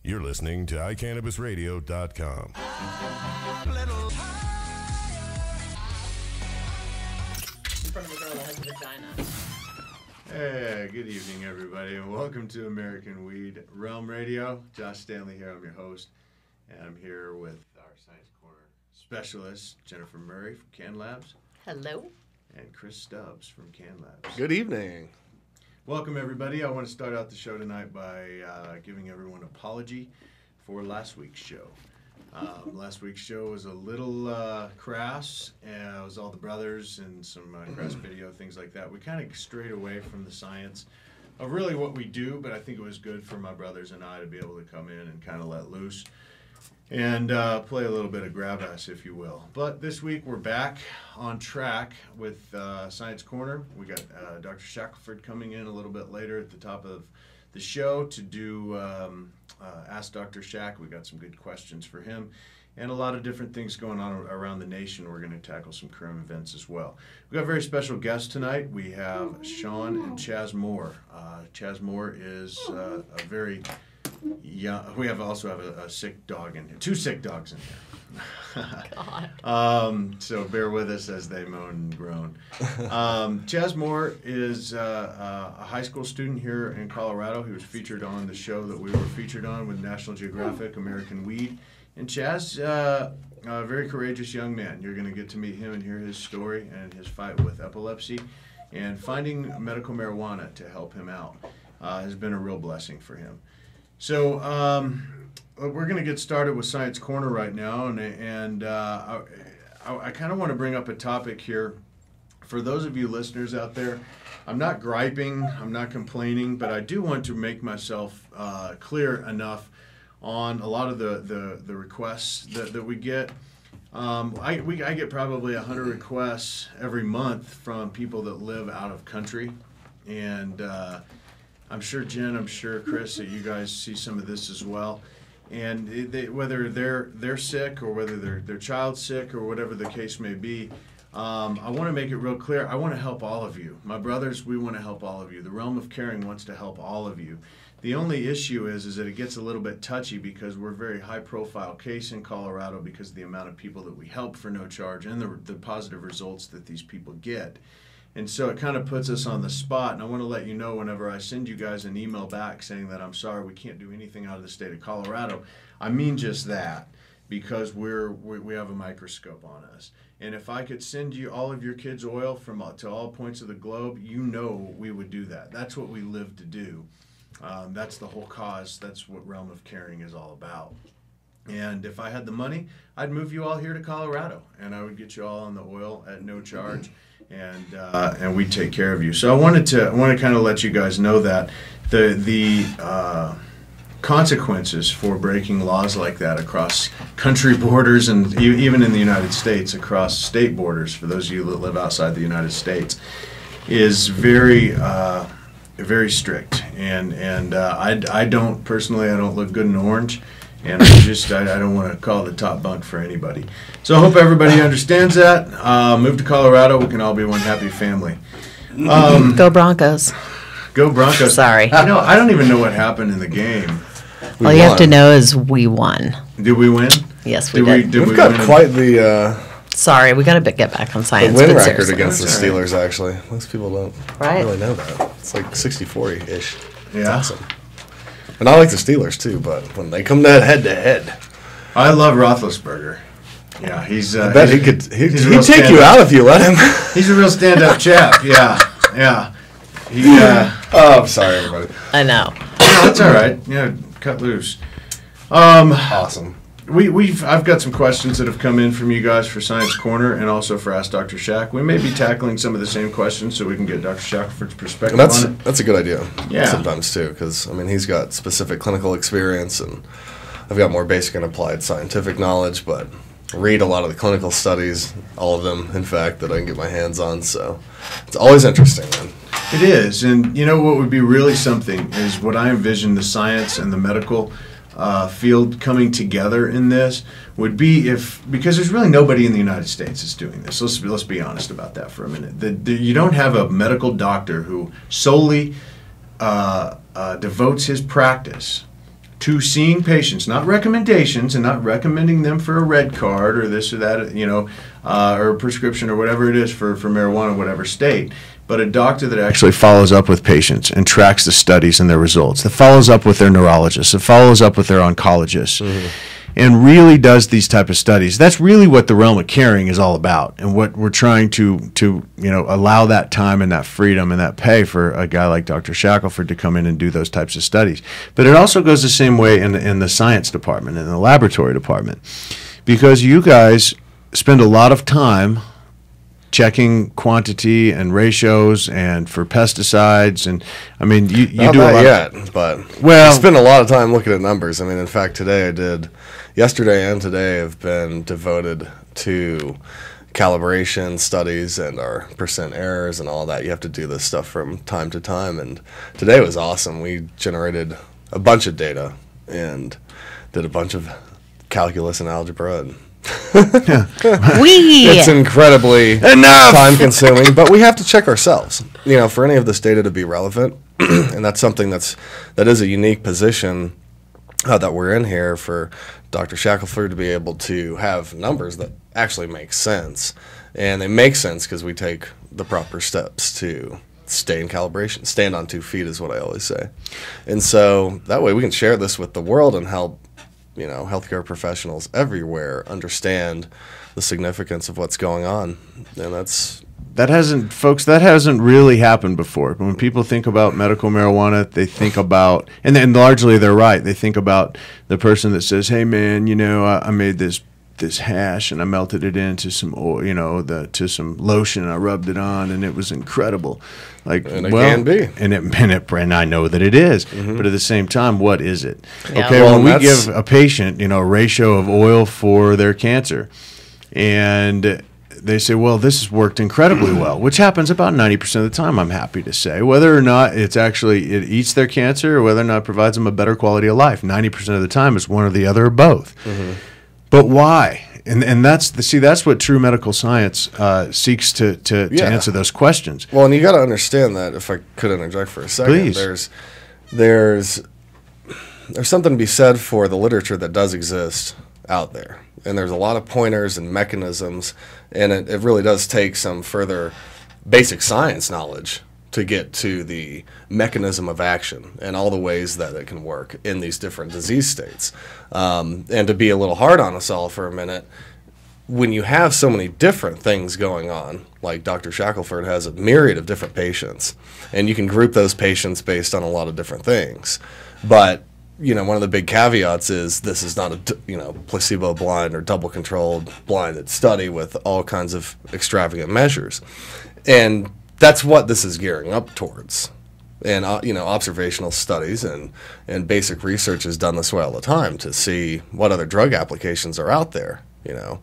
You're listening to iCannabisRadio.com. In front of a girl that has a vagina. Hey, good evening, everybody, and welcome to American Weed Realm Radio. Josh Stanley here, I'm your host, and I'm here with our Science Corner specialist, Jennifer Murray from CannLabs. Hello. And Chris Stubbs from CannLabs. Good evening. Welcome, everybody. I want to start out the show tonight by giving everyone an apology for last week's show. Last week's show was a little crass, and it was all the brothers and some crass video, things like that. We kind of strayed away from the science of really what we do, but I think it was good for my brothers and I to be able to come in and kind of let loose and play a little bit of grab ass, if you will. But this week we're back on track with Science Corner. We got Dr. Shackelford coming in a little bit later at the top of the show to do Ask Dr. Shack. We got some good questions for him and a lot of different things going on around the nation. We're going to tackle some current events as well. We've got a very special guest tonight. We have Sean and Chaz Moore. Chaz Moore is a very young. We also have a sick dog in here. 2 sick dogs in here. God. So bear with us as they moan and groan. Chaz Moore is a high school student here in Colorado. He was featured on the show that we were featured on with National Geographic, American Weed. And Chaz, a very courageous young man. You're going to get to meet him and hear his story and his fight with epilepsy. And finding medical marijuana to help him out has been a real blessing for him. So we're going to get started with Science Corner right now, and I kind of want to bring up a topic here. For those of you listeners out there, I'm not griping, I'm not complaining, but I do want to make myself clear enough on a lot of the requests that we get. I get probably 100 requests every month from people that live out of country, and I'm sure Jen, I'm sure Chris, that you guys see some of this as well. And whether they're sick or whether their child's sick or whatever the case may be, I want to make it real clear. I want to help all of you. My brothers, we want to help all of you. The Realm of Caring wants to help all of you. The only issue is that it gets a little bit touchy because we're a very high-profile case in Colorado because of the amount of people that we help for no charge and the positive results that these people get. And so it kind of puts us on the spot, and I want to let you know whenever I send you guys an email back saying that I'm sorry we can't do anything out of the state of Colorado, I mean just that, because we have a microscope on us. And if I could send you all of your kids' oil to all points of the globe, you know we would do that. That's what we live to do. That's the whole cause. That's what Realm of Caring is all about. And if I had the money, I'd move you all here to Colorado, and I would get you all on the oil at no charge. And we take care of you. So I want to kind of let you guys know that the consequences for breaking laws like that across country borders and even in the United States across state borders, for those of you that live outside the United States, is very very strict. And I don't personally, I don't look good in orange. And I don't want to call the top bunk for anybody. So I hope everybody understands that. Move to Colorado. We can all be one happy family. Go Broncos. Go Broncos. Sorry. I don't even know what happened in the game. All you have to know is we won. Did we win? Yes, we did. We've got quite the Sorry, we got to get back on science. win but record seriously. against the Steelers, actually. Most people don't Right. really know that. It's like 60-40-ish. Yeah. Awesome. And I like the Steelers, too, but when they come to head-to-head. I love Roethlisberger. Yeah, he's. I bet he'd real take you out if you let him. He's a real stand-up chap. Yeah. Oh, I'm sorry, everybody. I know. No, that's all right. Yeah, cut loose. Awesome. I've got some questions that have come in from you guys for Science Corner and also for Ask Dr. Shack. We may be tackling some of the same questions so we can get Dr. Shackelford's perspective on it. That's a good idea. Yeah. Sometimes too, because I mean he's got specific clinical experience and I've got more basic and applied scientific knowledge, but read a lot of the clinical studies, all of them, in fact, that I can get my hands on. So it's always interesting, man. It is, and you know what would be really something is what I envision the science and the medical field coming together in this would be because there's really nobody in the United States that's doing this. Let's be honest about that for a minute. You don't have a medical doctor who solely devotes his practice to seeing patients, not recommendations, and not recommending them for a red card or this or that, or a prescription or whatever it is for marijuana, whatever state, but a doctor that actually follows up with patients and tracks the studies and their results, that follows up with their neurologists, that follows up with their oncologists, and really does these type of studies. That's really what the realm of caring is all about, and what we're trying to allow that time and that freedom and that pay for a guy like Dr. Shackelford to come in and do those types of studies. But it also goes the same way in the science department, in the laboratory department, because you guys spend a lot of time checking quantity and ratios and for pesticides, and I mean you Not do a lot yet, but I spend a lot of time looking at numbers. I mean, in fact, yesterday and today have been devoted to calibration studies and our percent errors and all that. You have to do this stuff from time to time, and today was awesome. We generated a bunch of data and did a bunch of calculus and algebra, and it's incredibly time-consuming, but we have to check ourselves, for any of this data to be relevant, and that's something that is a unique position that we're in here for Dr. Shackelford to be able to have numbers that actually make sense, and they make sense because we take the proper steps to stay in calibration. Stand on 2 feet is what I always say, and so that way we can share this with the world and help healthcare professionals everywhere understand the significance of what's going on. And that hasn't really happened before. When people think about medical marijuana, they think about, and largely they're right, they think about the person that says, hey man, I made this hash and I melted it into some oil, to some lotion, and I rubbed it on and it was incredible. Can be. And I know that it is, but at the same time, what is it? Yeah. Okay, when we give a patient, a ratio of oil for their cancer, and they say, well, this has worked incredibly well, which happens about 90% of the time, I'm happy to say. Whether or not it eats their cancer or whether or not it provides them a better quality of life, 90% of the time it's one or the other or both. But why? And that's what true medical science seeks to answer those questions. Well, and you got to understand that, if I could interject for a second, please. There's something to be said for the literature that does exist out there, and there's a lot of pointers and mechanisms, and it really does take some further basic science knowledge to get to the mechanism of action and all the ways that it can work in these different disease states. And to be a little hard on us all for a minute, when you have so many different things going on, like Dr. Shackelford has a myriad of different patients, and you can group those patients based on a lot of different things. But, one of the big caveats is this is not a, placebo-blind or double-controlled blinded study with all kinds of extravagant measures. And that's what this is gearing up towards. And, observational studies and basic research is done this way all the time to see what other drug applications are out there, And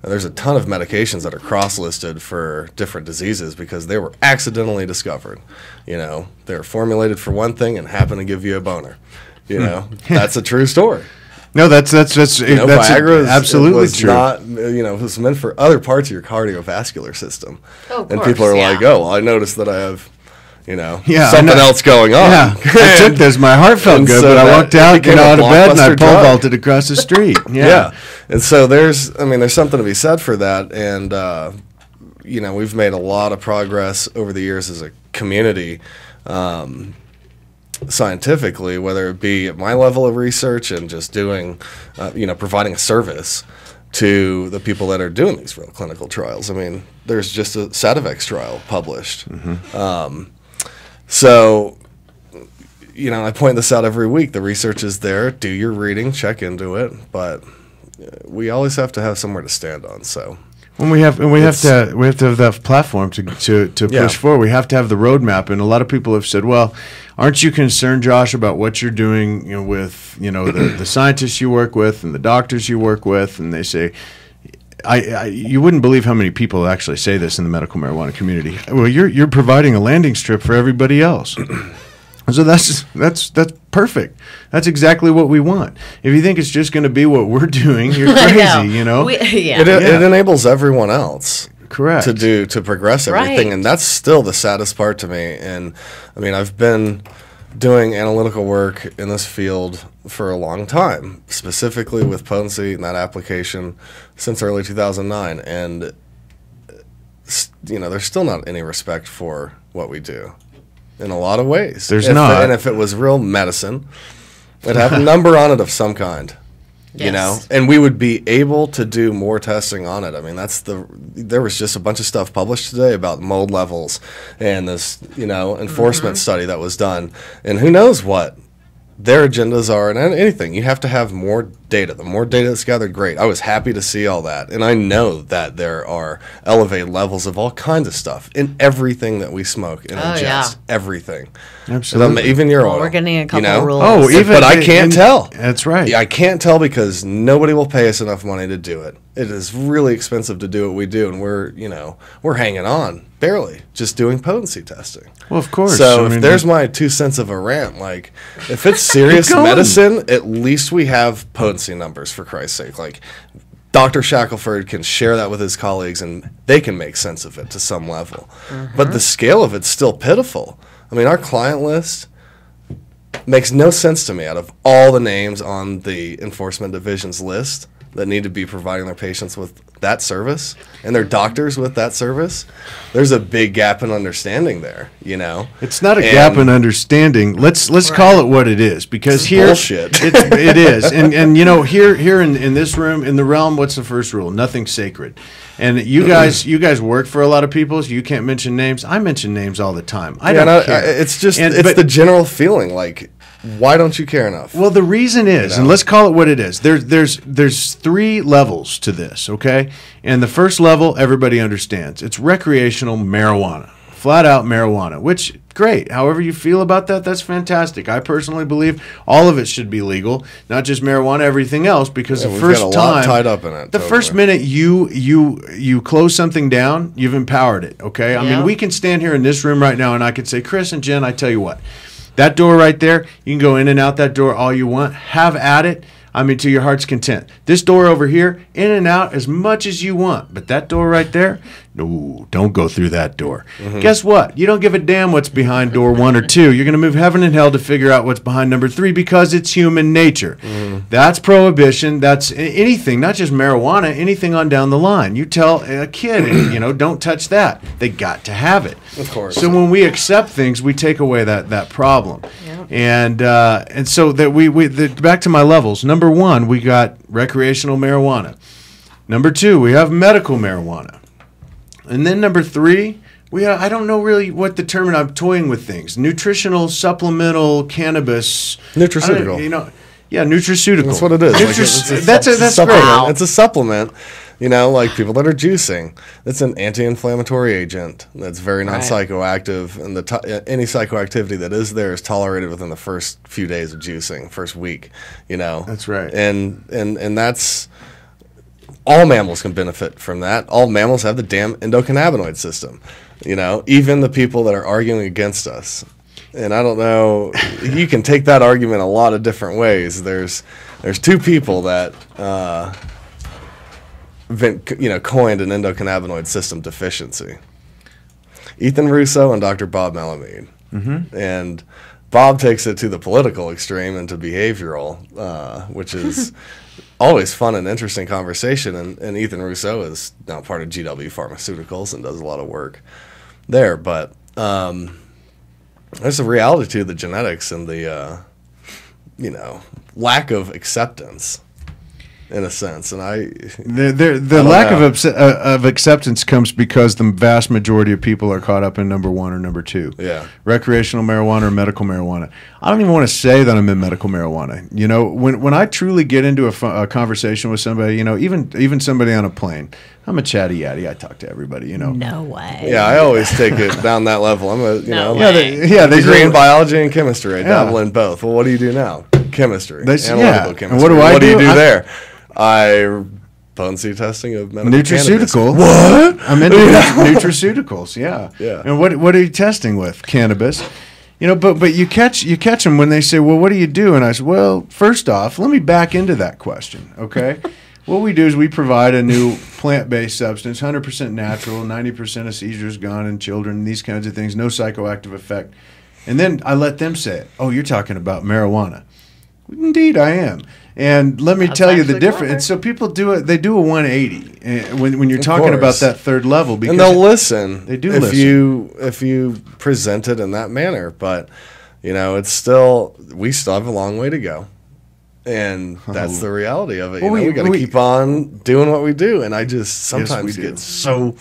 there's a ton of medications that are cross-listed for different diseases because they were accidentally discovered. They're formulated for one thing and happen to give you a boner. That's a true story. No, that's Viagra absolutely was true. Not, it was meant for other parts of your cardiovascular system. Oh, of and course, people are yeah. like, "Oh, well, I noticed that I have, Yeah, something else going on." Yeah, I took this. My heart felt good, so but I walked out, became a out of bed, and I blockbuster pole drug. vaulted across the street. Yeah. And so there's something to be said for that, and we've made a lot of progress over the years as a community. Scientifically, whether it be at my level of research and just doing, providing a service to the people that are doing these real clinical trials. I mean, there's just a Sativex trial published. So, I point this out every week. The research is there. Do your reading, check into it, but we always have to have somewhere to stand on. So. And we have to have that platform to push forward. We have to have the roadmap. And a lot of people have said, "Well, aren't you concerned, Josh, about what you're doing with the scientists you work with and the doctors you work with?" And they say, you wouldn't believe how many people actually say this in the medical marijuana community. Well, you're providing a landing strip for everybody else. So that's perfect. That's exactly what we want. If you think it's just going to be what we're doing, you're crazy. It enables everyone else, correct, to progress everything, Right. and that's still the saddest part to me. And I mean, I've been doing analytical work in this field for a long time, specifically with potency and that application since early 2009. And, there's still not any respect for what we do in a lot of ways. There's not. And if it was real medicine, it'd have a number on it of some kind. Yes. And we would be able to do more testing on it. I mean, there was just a bunch of stuff published today about mold levels and this, enforcement study that was done. And who knows what their agendas are and anything. You have to have more data. The more data that's gathered, great. I was happy to see all that. And I know that there are elevated levels of all kinds of stuff in everything that we smoke and ingest. Yeah. Everything. Absolutely. Even your oil. We're getting a couple rules. Oh, but I can't tell. That's right. I can't tell because nobody will pay us enough money to do it. It is really expensive to do what we do, and we're hanging on barely, just doing potency testing. Well, of course. So if there's my 2 cents of a rant, like if it's serious medicine, at least we have potency numbers, for Christ's sake. Like Dr. Shackelford can share that with his colleagues, and they can make sense of it to some level. But the scale of it's still pitiful. I mean, our client list makes no sense to me out of all the names on the enforcement division's list that need to be providing their patients with that service and their doctors with that service. There's a big gap in understanding there, It's not a gap in understanding. Let's call it what it is, because here bullshit. It is. And here in this room, in the realm, what's the first rule? Nothing's sacred. And you guys work for a lot of people, so you can't mention names. I mention names all the time. I don't care. It's just the general feeling, like, why don't you care enough? Well, the reason is, and let's call it what it is. There's 3 levels to this, okay? And the first level, everybody understands. It's recreational marijuana, flat out marijuana, which, great. However you feel about that, that's fantastic. I personally believe all of it should be legal, not just marijuana, everything else, because the first got a time, lot tied up in it. The first minute you close something down, you've empowered it, okay? I mean, we can stand here in this room right now, and I could say, Chris and Jen, I tell you what, that door right there, you can go in and out that door all you want. Have at it. I mean, to your heart's content. This door over here, in and out as much as you want. But that door right there, no, don't go through that door. Guess what? You don't give a damn what's behind door 1 or 2. You're going to move heaven and hell to figure out what's behind number 3 because it's human nature. That's prohibition. That's anything, not just marijuana, anything on down the line. You tell a kid, don't touch that. They got to have it. Of course. So when we accept things, we take away that problem. And so that back to my levels. Number 1, we got recreational marijuana. Number 2, we have medical marijuana. And then number 3, I don't know really what the term, and I'm toying with things. Nutritional, supplemental, cannabis. Nutraceutical. Nutraceutical. That's what it is. That's supplement. great. It's a supplement. Like people that are juicing. It's an anti-inflammatory agent that's very non-psychoactive, and any psychoactivity that is there is tolerated within the first few days of juicing, first week. That's right. And that's all mammals can benefit from that. All mammals have the damn endocannabinoid system. Even the people that are arguing against us. And I don't know. You can take that argument a lot of different ways. There's 2 people that. Coined an endocannabinoid system deficiency. Ethan Russo and Dr. Bob Malamud. And Bob takes it to the political extreme and to behavioral, which is always fun and interesting conversation. And Ethan Russo is now part of GW Pharmaceuticals and does a lot of work there. But there's a reality to the genetics and the, lack of acceptance. In a sense, and the lack of acceptance comes because the vast majority of people are caught up in number 1 or number 2. Yeah, recreational marijuana or medical marijuana. I don't even want to say that I'm in medical marijuana. When I truly get into a conversation with somebody, even somebody on a plane, I'm a chatty yatty. I talk to everybody. No way. Yeah, I always take it down that level. I'm a they degree in biology and chemistry. I dabble in both. Well, what do you do now? Chemistry, analytical chemistry. And what do you do there? I potency testing of medical nutraceutical. Cannabis. What? I'm into nutraceuticals. Yeah. Yeah. And what are you testing with? Cannabis. But you catch them when they say, well, what do you do? And I say, well, first off, let me back into that question. Okay. What we do is we provide a new plant-based substance, 100% natural, 90% of seizures gone in children, these kinds of things, no psychoactive effect. And then I let them say it. Oh, you're talking about marijuana. Indeed, I am. And let me tell you the difference. And so people do it. They do a 180 when you're talking about that third level. Because and they'll listen. They do listen. If you present it in that manner. But, it's still, we still have a long way to go. And that's the reality of it. We got to keep on doing what we do. And I just sometimes get so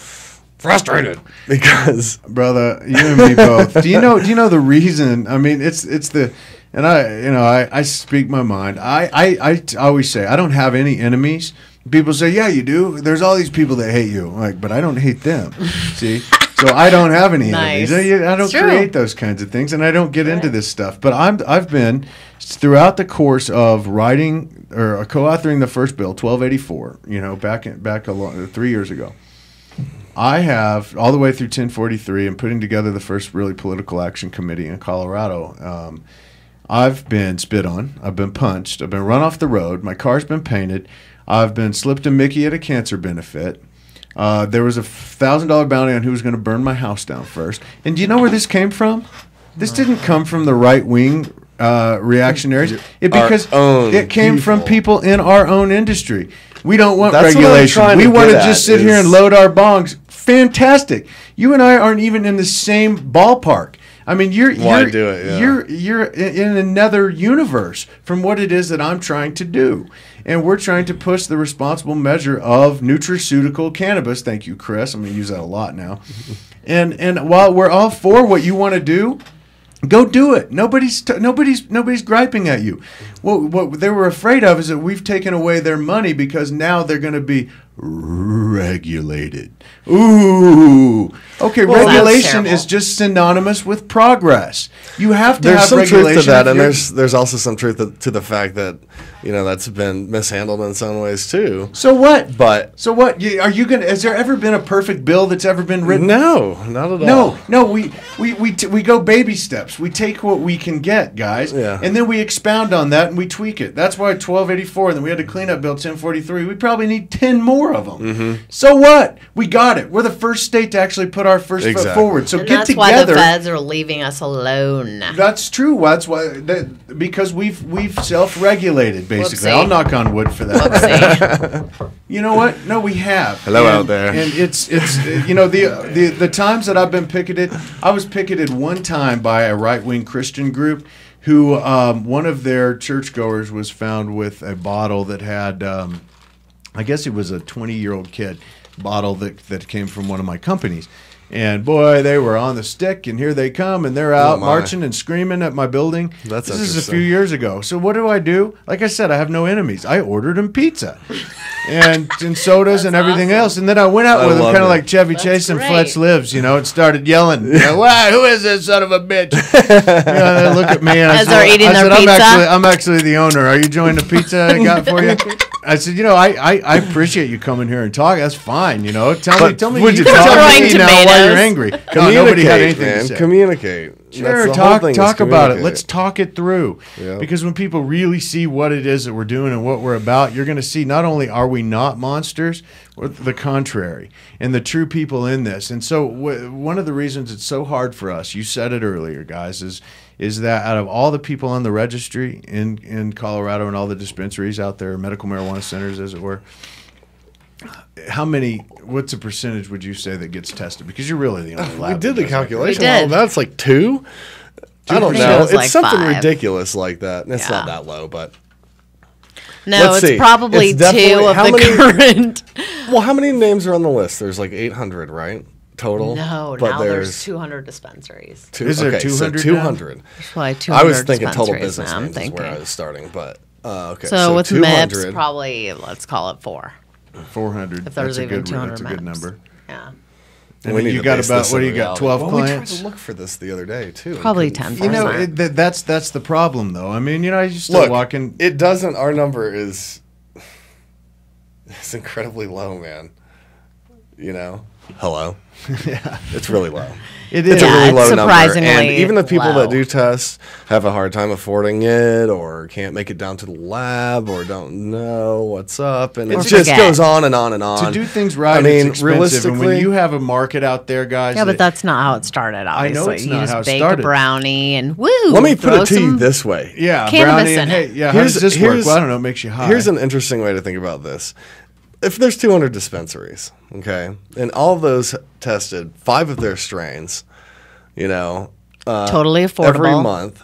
frustrated because, brother, you and me both. Do you know the reason? I mean, it's the. And I speak my mind. I always say I don't have any enemies. People say, yeah, you do. There's all these people that hate you. Like, but I don't hate them. See? So I don't have any enemies. I don't create those kinds of things, and I don't get into this stuff. But I've been throughout the course of writing or co-authoring the first bill, 1284. Back 3 years ago. I have all the way through 1043 and putting together the first really political action committee in Colorado. I've been spit on. I've been punched. I've been run off the road. My car's been painted. I've been slipped a Mickey at a cancer benefit. There was a $1,000 bounty on who was going to burn my house down first. And do you know where this came from? This didn't come from the right-wing reactionaries. It came from people in our own industry. We don't want regulation. We want to just sit here and load our bongs. Fantastic. You and I aren't even in the same ballpark. I mean, you're in another universe from what it is that I'm trying to do. And we're trying to push the responsible measure of nutraceutical cannabis. Thank you, Chris. I'm going to use that a lot now. And while we're all for what you want to do, go do it. Nobody's griping at you. What they were afraid of is that we've taken away their money because now they're going to be regulated. Ooh. Okay, regulation is just synonymous with progress. You have to have regulation. There's some truth to that, and there's also some truth to the fact that that's been mishandled in some ways too. So what? So what? Are you gonna? Has there ever been a perfect bill that's ever been written? No, not at all. No. We go baby steps. We take what we can get, guys, and then we expound on that and we tweak it. That's why 1284, and then we had to clean up Bill 1043. We probably need 10 more of them. Mm-hmm. So what? We got it. We're the first state to actually put our first foot forward. So and get that's together. That's why the feds are leaving us alone. That's true. That's why because we've self-regulated basically. Whoopsie. I'll knock on wood for that. You know what? No, we have. Hello out there. And it's the times that I've been picketed. I was picketed one time by a right-wing Christian group who one of their churchgoers was found with a bottle that had. I guess it was a 20-year-old kid bottle that came from one of my companies. And boy, they were on the stick, and here they come, and they're out marching and screaming at my building. This is a few years ago. So what do? Like I said, I have no enemies. I ordered them pizza and sodas and everything else. And then I went out with them kind of like Chevy Chase and Fletch Lives, and started yelling, wow, who is this son of a bitch? They look at me, and I said, I'm actually the owner. Are you enjoying the pizza I got for you? I said, I appreciate you coming here and talking. That's fine, Tell me. Would you tell me now why you're angry? Nobody had anything to say. Communicate. Sure, talk about it. Let's talk it through. Yeah. Because when people really see what it is that we're doing and what we're about, you're going to see not only are we not monsters, or the contrary, and the true people in this. And so one of the reasons it's so hard for us, you said it earlier, guys, is that out of all the people on the registry in Colorado and all the dispensaries out there, medical marijuana centers, as it were, what's the percentage would you say that gets tested? Because you're really the only lab. We did the calculation. We did. That's like 2. I don't know. It's like something 5. ridiculous like that. It's not that low, but no, it's probably 2 of the current. Well, how many names are on the list? There's like 800, right? Total? No, but now there's 200 dispensaries. Is there 200? So 200. There's probably 200. I was thinking total business now, names is where I was starting, but okay. So with MIPS, probably let's call it 4. 400. If there's even 200 That's a good number. Yeah. And you got about, what do you got, 12 clients? We tried to look for this the other day, too. Probably 10%. That's the problem, though. I mean, you still walking. It doesn't, our number is incredibly low, man. hello. Yeah, it's really low. It's a really low surprisingly number. And even the people low. that do test have a hard time affording it or can't make it down to the lab or don't know what's up. And it just goes on and on and on. To do things right, it's expensive. And when you have a market out there, guys. Yeah, but that's not how it started, obviously. I know it's not how it started. You just bake a brownie and woo. Let me put it to you this way. Yeah, brownie and hey, yeah, how does this work? Well, I don't know, it makes you high. Here's an interesting way to think about this. If there's 200 dispensaries, okay, and all of those tested 5 of their strains, totally affordable every month,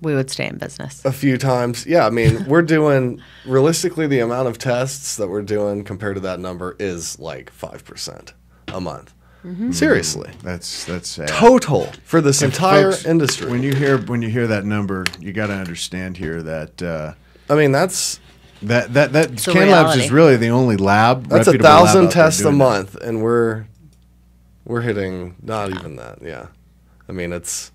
we would stay in business a few times. Yeah, I mean, we're doing realistically the amount of tests that we're doing compared to that number is like 5% a month. Mm-hmm. Seriously, that's sad. Total for this entire folks, industry. When you hear that number, you got to understand here that I mean that's. That CannLabs is really the only lab. That's 1,000 tests a month, and we're hitting not even that. Yeah, I mean it's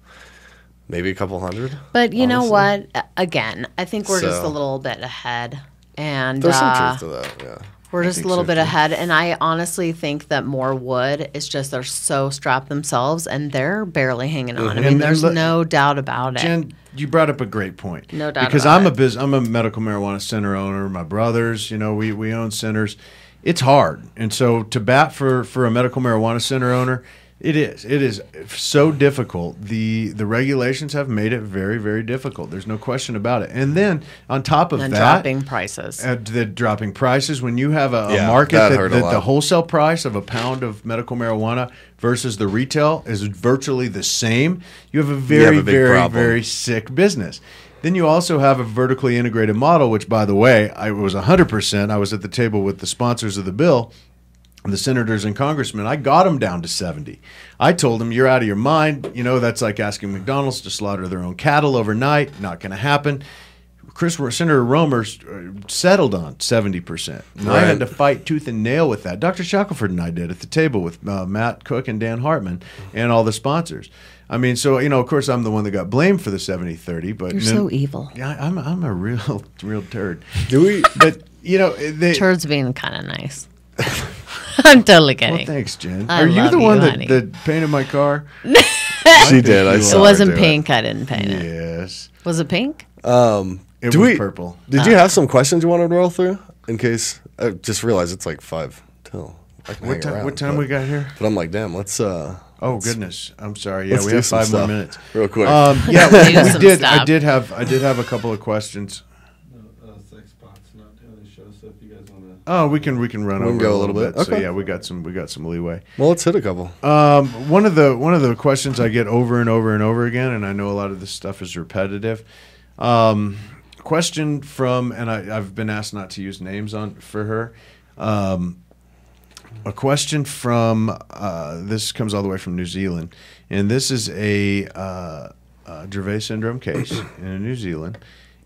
maybe a couple hundred. But you know what? Again, I think we're just a little bit ahead, and there's some truth to that. Yeah, we're just a little bit ahead, and I honestly think that more would. It's just they're so strapped themselves, and they're barely hanging on. I mean, there's no doubt about it. Jen, you brought up a great point. No doubt because about it. I'm a medical marijuana center owner. My brothers, we own centers. It's hard, and so to bat for a medical marijuana center owner, it is so difficult. The regulations have made it very, very difficult. There's no question about it. And then on top of that, dropping prices. The dropping prices. When you have a market that the wholesale price of a pound of medical marijuana versus the retail is virtually the same, you have a very sick business. Then you also have a vertically integrated model, which, by the way, I was 100%. I was at the table with the sponsors of the bill, the senators and congressmen. I got them down to 70. I told them, you're out of your mind. That's like asking McDonald's to slaughter their own cattle overnight. Not going to happen. Senator Romer settled on 70%. And I had to fight tooth and nail with that. Dr. Shackelford and I did at the table with Matt Cook and Dan Hartman and all the sponsors. I mean, so, of course, I'm the one that got blamed for the 70-30. But you're so evil. Yeah, I'm a real turd. Do we? But, turds being kind of nice. I'm totally kidding. Well, thanks, Jen. Are you the one that painted my car? She did. It wasn't pink. I didn't paint it. Yes. Was it pink? It was purple. Did you have some questions you wanted to roll through? In case I just realized it's like 5 till. What time we got here? But I'm like, damn. Let's. Oh goodness, I'm sorry. Yeah, we have 5 more minutes. Real quick. Yeah, we did. I did have a couple of questions. Sexbot's not doing the show, so if you guys want to. Oh, we can run over go a little bit. So okay. yeah, we got some leeway. Well, let's hit a couple. One of the questions I get over and over and over again, and I know a lot of this stuff is repetitive. Question from, and I've been asked not to use names for her. A question from this comes all the way from New Zealand, and this is a Dravet syndrome case in New Zealand.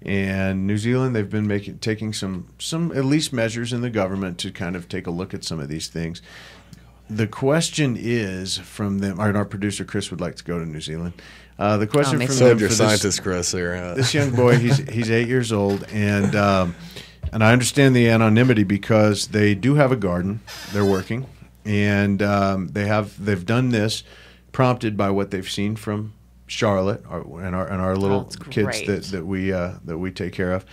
And New Zealand, they've been taking some at least measures in the government to kind of take a look at some of these things. The question is from them. Our producer Chris would like to go to New Zealand. The question from them your scientist Chris here. This young boy, he's 8 years old, and I understand the anonymity because they do have a garden. They're working, and they've done this prompted by what they've seen from Charlotte and our little kids that we take care of.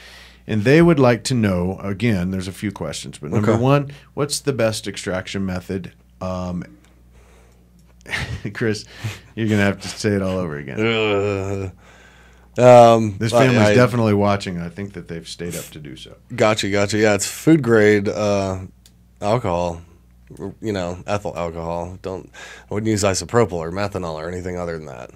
And they would like to know, again, there's a few questions, but number one, what's the best extraction method? Chris, you're going to have to say it all over again. This family's definitely watching. I think that they've stayed up to do so. Gotcha. Yeah, it's food grade alcohol, ethyl alcohol. I wouldn't use isopropyl or methanol or anything other than that.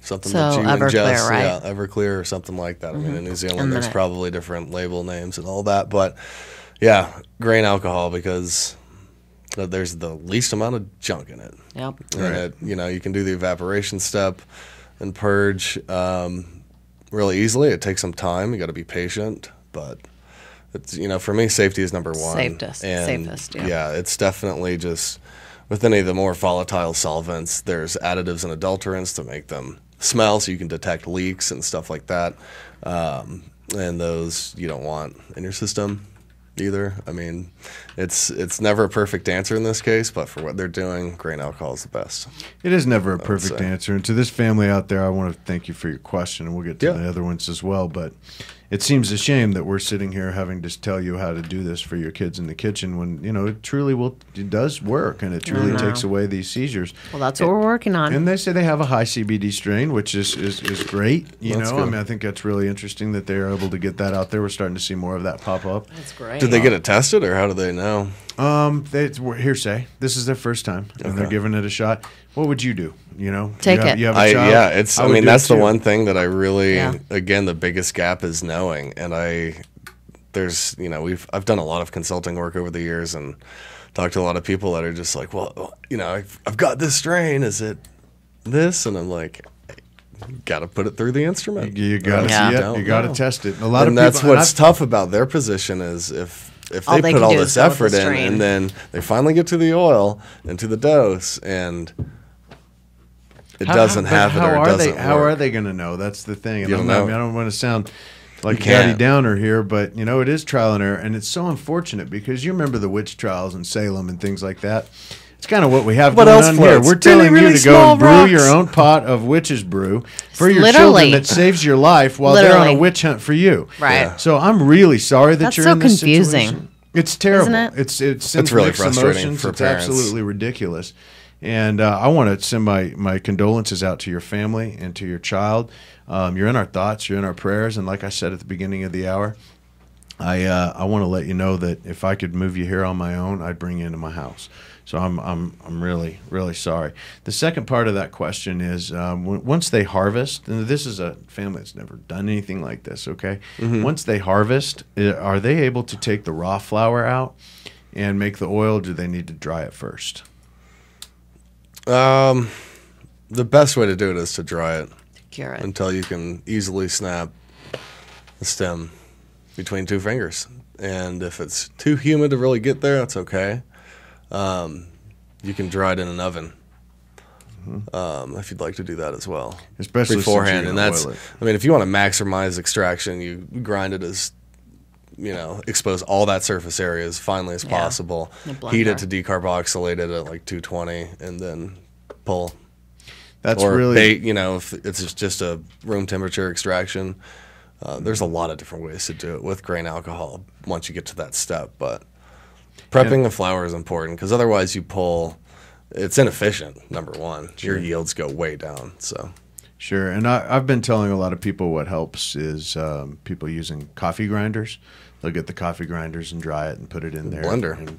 Something that you ingest. Right? Yeah, Everclear or something like that. I mean, in New Zealand, there's probably different label names and all that. But, yeah, grain alcohol because there's the least amount of junk in it. Yep. And you can do the evaporation step and purge really easily. It takes some time. You got to be patient. But, it's, for me, safety is number one. Safest, yeah. Yeah, it's definitely just... With any of the more volatile solvents, there's additives and adulterants to make them smell so you can detect leaks and stuff like that. And those you don't want in your system. either. I mean, it's never a perfect answer in this case, but for what they're doing, grain alcohol is the best. It is never a perfect answer. And to this family out there, I want to thank you for your question, and we'll get to the other ones as well. But it seems a shame that we're sitting here having to tell you how to do this for your kids in the kitchen when, it truly it does work, and it truly takes away these seizures. Well, that's what we're working on. And they say they have a high CBD strain, which is great. That's I good. mean, I think that's really interesting that they're able to get that out there. We're starting to see more of that pop up. That's great. Did they get it tested, or how do they know? It's hearsay. This is their first time, and they're giving it a shot. What would you do? Take it. You have a child? Yeah, I mean, that's the too. one thing that I really, again, the biggest gap is knowing. And I've done a lot of consulting work over the years and talked to a lot of people that are just like, well, I've got this strain. Is it this? And I'm like, got to put it through the instrument. You got to see it. You got to test it. And that's what's tough about their position is if they put all this effort in and then they finally get to the oil and to the dose and it doesn't have it or it doesn't work. How are they going to know? That's the thing. And You don't know. I don't want to sound like You Daddy can't. Downer here, but it is trial and error, and it's so unfortunate because you remember the witch trials in Salem and things like that. It's kind of what we have What going else on floats? here. We're telling Really you to go small and brew rocks. your own pot of witch's brew for your Literally. children that saves your life while they're on a Literally. witch hunt for you. Right. Yeah. So I'm really sorry that That's you're so in this confusing. situation. It's terrible. Isn't it? It sends really mixed frustrating emotions. for It's parents. absolutely ridiculous. And I want to send my condolences out to your family and to your child. You're in our thoughts. You're in our prayers. And like I said at the beginning of the hour, I want to let you know that if I could move you here on my own, I'd bring you into my house. So I'm really, really sorry. The second part of that question is once they harvest, and this is a family that's never done anything like this, okay? Mm-hmm. Once they harvest, are they able to take the raw flour out and make the oil? Or do they need to dry it first? The best way to do it is to dry it Cure it. until you can easily snap the stem between two fingers. And if it's too humid to really get there, that's okay. You can dry it in an oven if you'd like to do that as well, Especially beforehand. since And you're gonna that's, boil it. I mean, if you want to maximize extraction, you grind it as, expose all that surface area as finely as possible. In a Heat it blender. to decarboxylate it at like 220, and then pull. That's Or really bait, if it's just a room temperature extraction. There's a lot of different ways to do it with grain alcohol once you get to that step. But prepping the flour is important because otherwise it's inefficient, number one. Your yields go way down. So Sure, and I've been telling a lot of people what helps is people using coffee grinders. They'll get the coffee grinders and dry it and put it in there. Blender. And,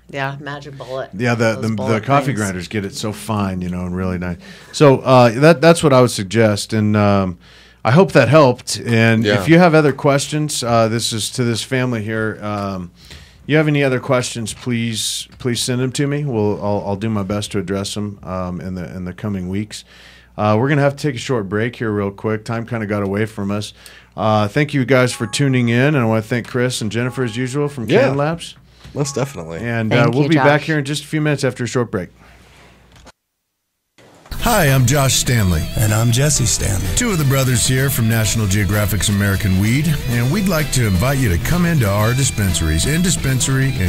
Yeah, magic bullet. yeah, Those the bullet coffee things. grinders get it so fine, and really nice. So that's what I would suggest, and I hope that helped. And Yeah. if you have other questions, this is to this family here. You have any other questions? Please send them to me. I'll do my best to address them in the coming weeks. We're gonna have to take a short break here, real quick. Time kind of got away from us. Thank you guys for tuning in, and I want to thank Chris and Jennifer as usual from CannLabs. most definitely. And Thank we'll you, be back Josh. here in just a few minutes after a short break. Hi, I'm Josh Stanley. And I'm Jesse Stanley. Two of the brothers here from National Geographic's American Weed, and we'd like to invite you to come into our dispensaries in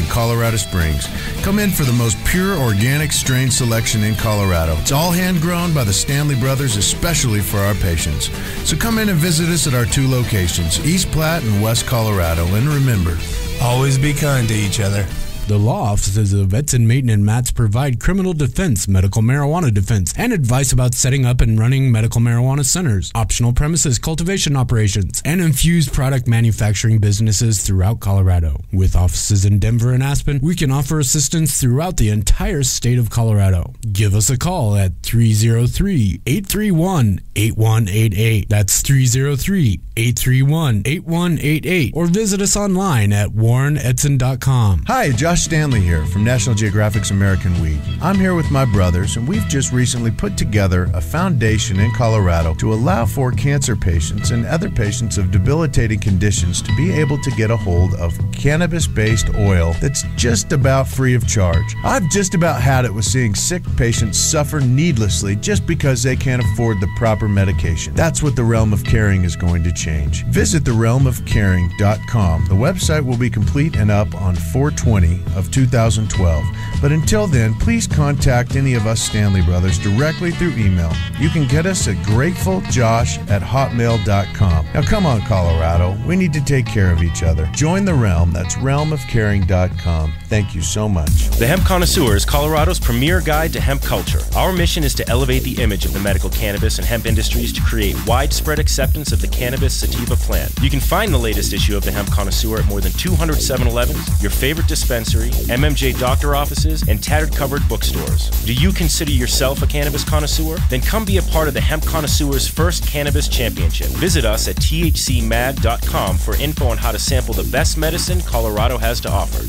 Colorado Springs. Come in for the most pure organic strain selection in Colorado. It's all hand-grown by the Stanley brothers, especially for our patients. So come in and visit us at our two locations, East Platte and West Colorado. And remember, Always be kind to each other. The law offices of Edson, Maton, and Matz provide criminal defense, medical marijuana defense, and advice about setting up and running medical marijuana centers, optional premises cultivation operations, and infused product manufacturing businesses throughout Colorado. With offices in Denver and Aspen, we can offer assistance throughout the entire state of Colorado. Give us a call at 303-831-8188. That's 303-831-8188. Or visit us online at warrenedson.com. hi, Josh Josh Stanley here from National Geographic's American Weed. I'm here with my brothers, and we've just recently put together a foundation in Colorado to allow for cancer patients and other patients of debilitating conditions to be able to get a hold of cannabis-based oil that's just about free of charge. I've just about had it with seeing sick patients suffer needlessly just because they can't afford the proper medication. That's what the Realm of Caring is going to change. Visit therealmofcaring.com. The website will be complete and up on 4/20 of 2012. But until then, please contact any of us Stanley brothers directly through email. You can get us at gratefuljosh@hotmail.com. Now come on, Colorado. We need to take care of each other. Join the Realm. That's realmofcaring.com. Thank you so much. The Hemp Connoisseur is Colorado's premier guide to hemp culture. Our mission is to elevate the image of the medical cannabis and hemp industries to create widespread acceptance of the cannabis sativa plant. You can find the latest issue of the Hemp Connoisseur at more than 200 7-Elevens, your favorite dispensary, MMJ doctor offices, and tattered covered bookstores. Do you consider yourself a cannabis connoisseur? Then come be a part of the Hemp Connoisseur's first cannabis championship. Visit us at thcmag.com for info on how to sample the best medicine Colorado has to offer.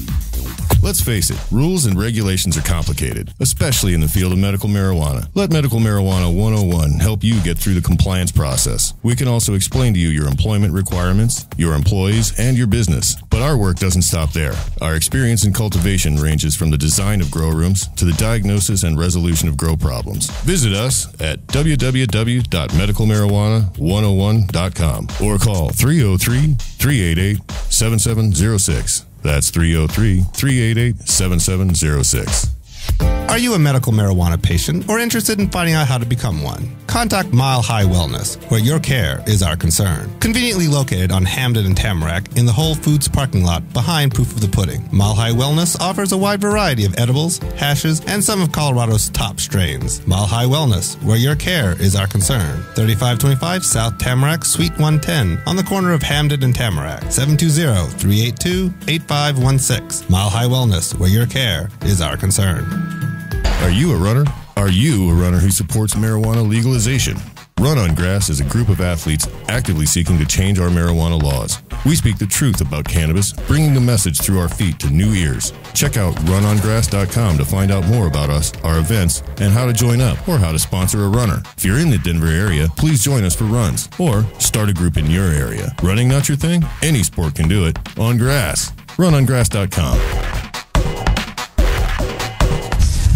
Let's face it, rules and regulations are complicated, especially in the field of medical marijuana. Let Medical Marijuana 101 help you get through the compliance process. We can also explain to you your employment requirements, your employees, and your business. But our work doesn't stop there. Our experience in cultivation ranges from the design of grow rooms to the diagnosis and resolution of grow problems. Visit us at www.medicalmarijuana101.com or call 303-388-7706. That's 303-388-7706. Are you a medical marijuana patient or interested in finding out how to become one? Contact Mile High Wellness, where your care is our concern. Conveniently located on Hamden and Tamarack in the Whole Foods parking lot behind Proof of the Pudding, Mile High Wellness offers a wide variety of edibles, hashes, and some of Colorado's top strains. Mile High Wellness, where your care is our concern. 3525 South Tamarack, Suite 110, on the corner of Hamden and Tamarack. 720-382-8516. Mile High Wellness, where your care is our concern. Are you a runner? Are you a runner who supports marijuana legalization? Run on Grass is a group of athletes actively seeking to change our marijuana laws. We speak the truth about cannabis, bringing the message through our feet to new ears. Check out runongrass.com to find out more about us, our events, and how to join up or how to sponsor a runner. If you're in the Denver area, please join us for runs or start a group in your area. Running not your thing? Any sport can do it. On grass. Runongrass.com.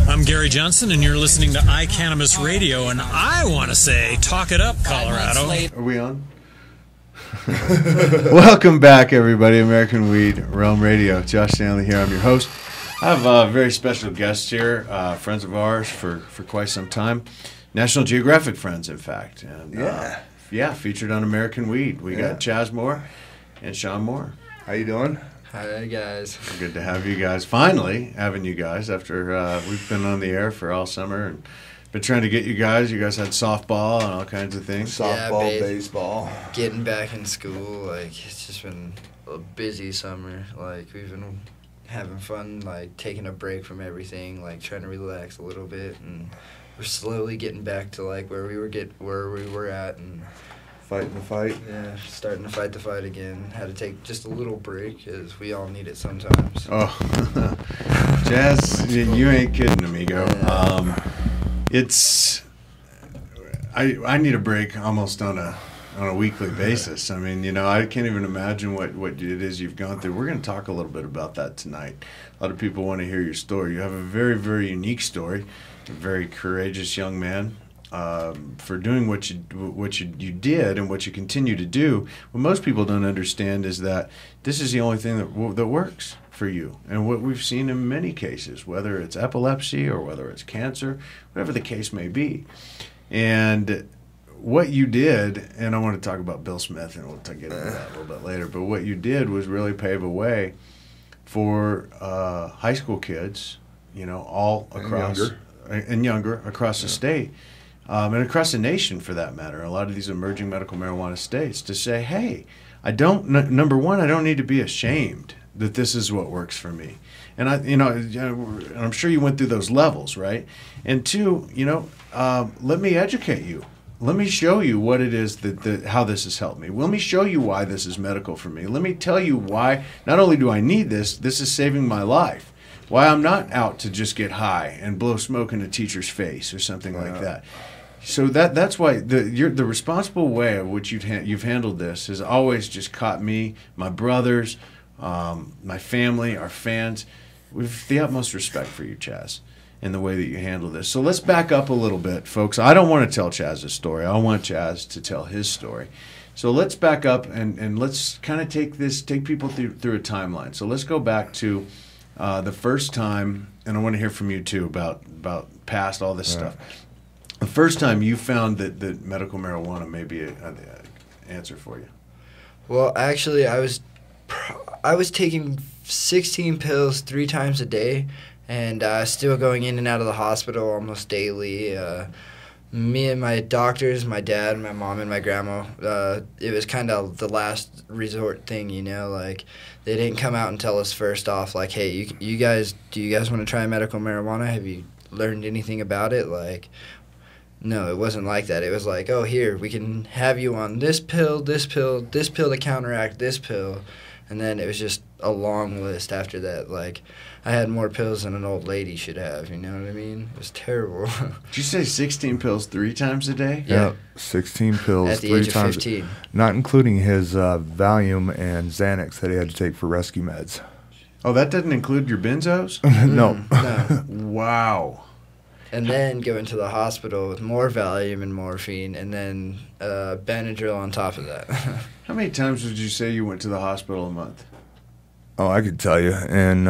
I'm Gary Johnson, and you're listening to iCannabis Radio, and I want to say, talk it up, Colorado. Are we on? Welcome back, everybody. American Weed, Realm Radio. Josh Stanley here. I'm your host. I have very special guests here, friends of ours for quite some time. National Geographic friends, in fact. And, featured on American Weed. We got Chaz Moore and Sean Moore. How you doing? Hi, guys. Good to have you guys. Finally having you guys after we've been on the air for all summer and been trying to get you guys. You guys had softball and all kinds of things. Softball, baseball. Getting back in school, it's just been a busy summer. We've been having fun, taking a break from everything, trying to relax a little bit, and we're slowly getting back to where we were at, and fighting the fight. Yeah, starting to fight the fight again. Had to take just a little break, because we all need it sometimes. Oh, Chaz, you ain't kidding, amigo. I need a break almost on a weekly basis. I mean, I can't even imagine what it is you've gone through. We're going to talk a little bit about that tonight. A lot of people want to hear your story. You have a very, very unique story. A very courageous young man. For doing what you did and what you continue to do. What most people don't understand is that this is the only thing that works for you. And what we've seen in many cases, whether it's epilepsy or whether it's cancer, whatever the case may be. And what you did, and I want to talk about Bill Smith, and we'll get into that a little bit later, but what you did was really pave a way for high school kids, all across and younger across the state. And across the nation, for that matter, a lot of these emerging medical marijuana states, to say, hey, number one, I don't need to be ashamed that this is what works for me. And I'm sure you went through those levels, right? And two, let me educate you. Let me show you what it is how this has helped me. Let me show you why this is medical for me. Let me tell you why not only do I need this is saving my life. Why I'm not out to just get high and blow smoke in a teacher's face or something like that. So that's why the responsible way of which you've handled this has always just caught me, my brothers, my family, our fans. We've the utmost respect for you, Chaz, in the way that you handle this. So let's back up a little bit, folks. I don't want to tell Chaz's story. I want Chaz to tell his story. So let's back up and let's kind of take people through a timeline. So let's go back to the first time, and I want to hear from you too about past all this stuff. The first time you found that medical marijuana may be an answer for you. Well, actually, I was taking 16 pills 3 times a day, and still going in and out of the hospital almost daily. Me and my doctors, my dad, my mom, and my grandma, it was kind of the last resort thing, you know, like they didn't come out and tell us first off, like, hey, do you guys want to try medical marijuana? Have you learned anything about it? Like, no, it wasn't like that. It was like, oh, here, we can have you on this pill, this pill, this pill to counteract this pill. And then it was just a long list after that. Like, I had more pills than an old lady should have, you know what I mean? It was terrible. Did you say 16 pills 3 times a day? Yeah, 16 pills at the 3 age of times. 15. Not including his Valium and Xanax that he had to take for rescue meds. Oh, that doesn't include your benzos? No. No. Wow. And then go into the hospital with more Valium and morphine, and then Benadryl on top of that. How many times would you say you went to the hospital a month? Oh, I could tell you. And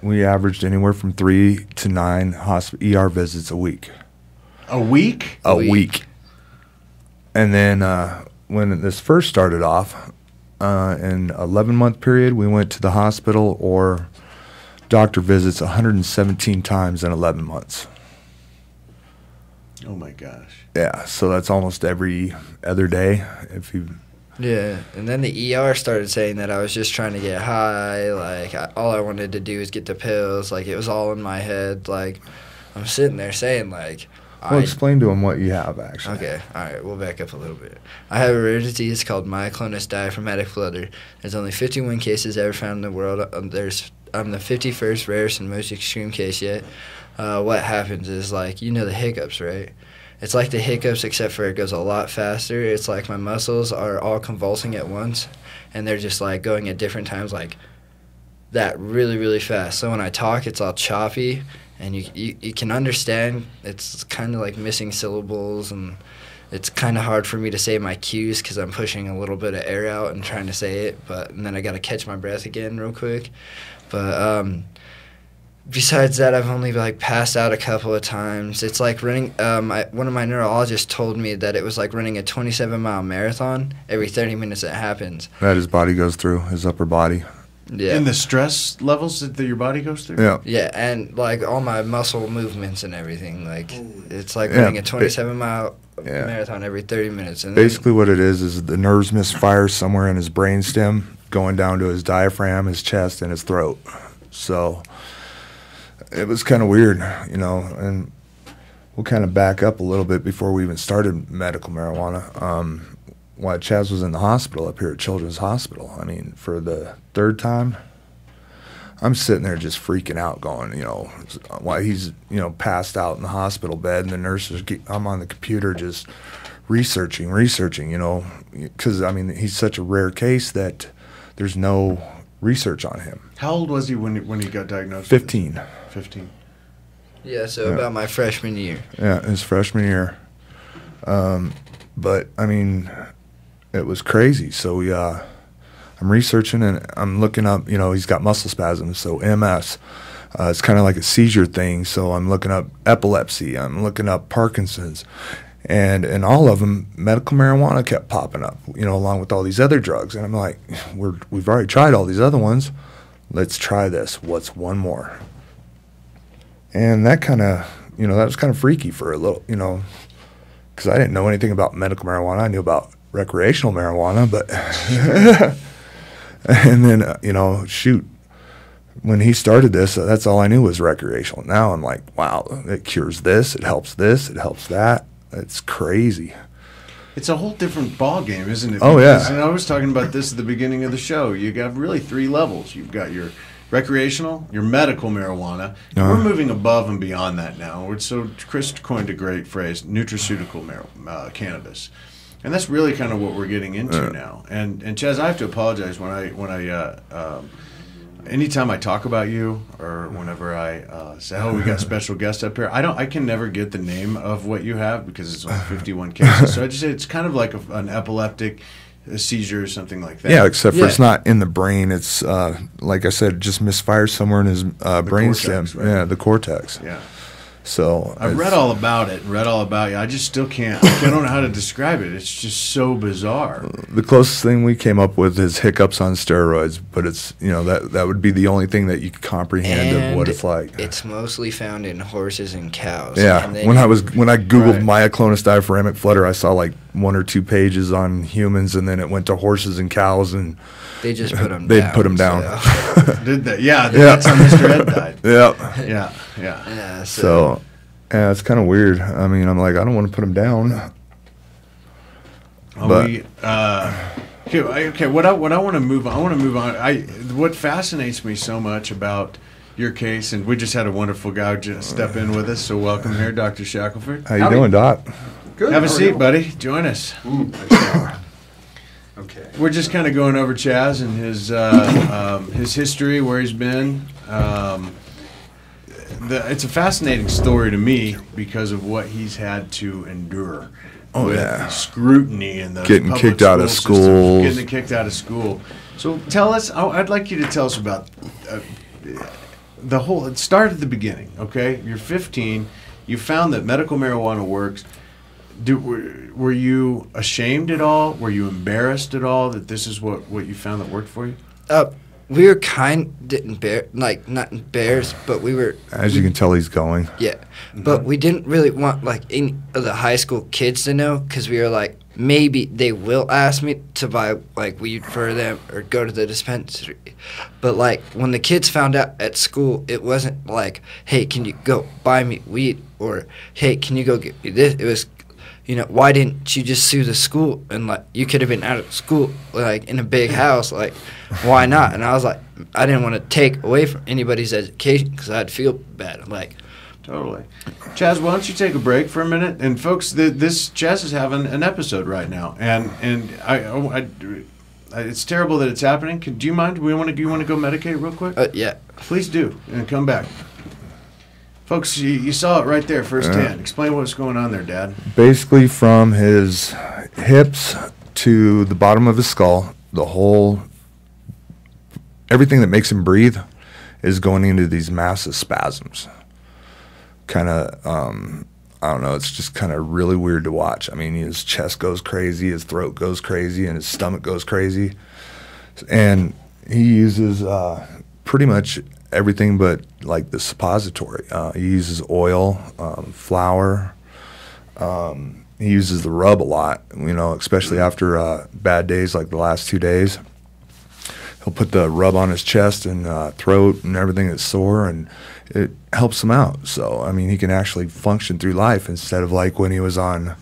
we averaged anywhere from 3 to 9 ER visits a week. A week? A week. And then when this first started off, in an 11-month period, we went to the hospital or doctor visits 117 times in 11 months. Oh, my gosh. Yeah, so that's almost every other day. Yeah, and then the ER started saying that I was just trying to get high. Like, all I wanted to do was get the pills. Like, it was all in my head. Like, I'm sitting there saying, like... Well, explain to them what you have, actually. Okay, all right, we'll back up a little bit. I have a rare disease called myoclonus diaphragmatic flutter. There's only 51 cases ever found in the world. I'm the 51st rarest and most extreme case yet. What happens is, like, you know the hiccups, right? It's like the hiccups, except for it goes a lot faster. It's like my muscles are all convulsing at once, and they're just, like, going at different times, like that really, really fast. So when I talk, it's all choppy, and you can understand. It's kind of like missing syllables, and it's kind of hard for me to say my cues because I'm pushing a little bit of air out and trying to say it, and then I got to catch my breath again real quick. But besides that, I've only like passed out a couple of times. It's like running. One of my neurologists told me that it was like running a 27-mile marathon. Every 30 minutes it happens. That his body goes through, his upper body. Yeah. And the stress levels that your body goes through? Yeah. Yeah, and like all my muscle movements and everything. Like it's like running a 27-mile marathon every 30 minutes. And basically what it is the nerves misfire somewhere in his brainstem, going down to his diaphragm, his chest, and his throat. So it was kind of weird, you know, and we'll kind of back up a little bit before we even started medical marijuana. While Chaz was in the hospital up here at Children's Hospital, I mean, for the 3rd time, I'm sitting there just freaking out going, you know, while he's, you know, passed out in the hospital bed and the nurses, I'm on the computer just researching, you know, because, I mean, he's such a rare case that there's no research on him. How old was he when he got diagnosed? 15. 15. Yeah, so about my freshman year. Yeah, his freshman year. But, I mean, it was crazy. So I'm researching and I'm looking up, you know, he's got muscle spasms, so MS. It's kind of like a seizure thing, so I'm looking up epilepsy. I'm looking up Parkinson's. And in all of them, medical marijuana kept popping up, you know, along with all these other drugs. And I'm like, we've already tried all these other ones. Let's try this. What's one more? And that kind of, you know, that was kind of freaky for a little, you know, because I didn't know anything about medical marijuana. I knew about recreational marijuana, but and then, you know, shoot, when he started this, that's all I knew was recreational. Now I'm like, wow, it cures this, it helps that. It's crazy. It's a whole different ball game, isn't it? Oh, yeah. And I was talking about this at the beginning of the show. You got really 3 levels. You've got your recreational, your medical marijuana. We're moving above and beyond that now. So Chris coined a great phrase, nutraceutical cannabis. And that's really kind of what we're getting into now. And Chaz, I have to apologize when I anytime I talk about you or whenever I say, "Oh, we got a special guest up here," I can never get the name of what you have because it's only 51 cases. So I just say it's kind of like an epileptic seizure or something like that. Yeah, except for it's not in the brain. It's like I said, it just misfires somewhere in his brainstem. Right? Yeah, the cortex. Yeah. So I've read all about it, read all about you. I just still can't. I don't know how to describe it. It's just so bizarre. The closest thing we came up with is hiccups on steroids, but it's that would be the only thing that you could comprehend of what it's like. It's mostly found in horses and cows. Yeah. And When I googled myoclonus diaphragmatic flutter, I saw like 1 or 2 pages on humans, and then it went to horses and cows, and they just put them. They'd put them down. So. Did they? Yeah. That's how Mr. Ed died. Yeah. Yeah. Yeah. So yeah, it's kind of weird. I mean, I'm like, I don't want to put them down. But okay. What I want to move on. What fascinates me so much about your case, and we just had a wonderful guy just step in with us. So welcome here, Dr. Shackelford. How you doing, Doc? Good. Have a seat, buddy. Join us. Okay. We're just kind of going over Chaz and his history, where he's been. It's a fascinating story to me because of what he's had to endure. Scrutiny and the getting kicked out of school. Getting kicked out of school. So tell us. I'd like you to tell us about the whole. It started at the beginning. Okay, you're 15. You found that medical marijuana works. Were you ashamed at all? Were you embarrassed at all that this is what you found that worked for you? We were not embarrassed, but we were. As you can tell, he's going. Yeah, but we didn't really want any of the high school kids to know because we were like, maybe they will ask me to buy weed for them or go to the dispensary. But when the kids found out at school, it wasn't like, hey, can you go buy me weed, or hey, can you go get me this? It was, why didn't you just sue the school? And you could have been out of school in a big house. Why not? And I was like, I didn't want to take away from anybody's education because I'd feel bad. Totally. Chaz, why don't you take a break for a minute? And folks, Chaz is having an episode right now, and it's terrible that it's happening. Do you mind? Do you want to go medicate real quick? Yeah. Please do, and come back. Folks, you saw it right there firsthand. Explain what's going on there, Dad. Basically, from his hips to the bottom of his skull, everything that makes him breathe is going into these massive spasms. Kind of, I don't know, it's just kind of really weird to watch. I mean, his chest goes crazy, his throat goes crazy, and his stomach goes crazy. And he uses pretty much everything but the suppository. He uses oil, flour. He uses the rub a lot, especially after bad days like the last 2 days. He'll put the rub on his chest and throat and everything that's sore, and it helps him out. So, I mean, he can actually function through life instead of when he was on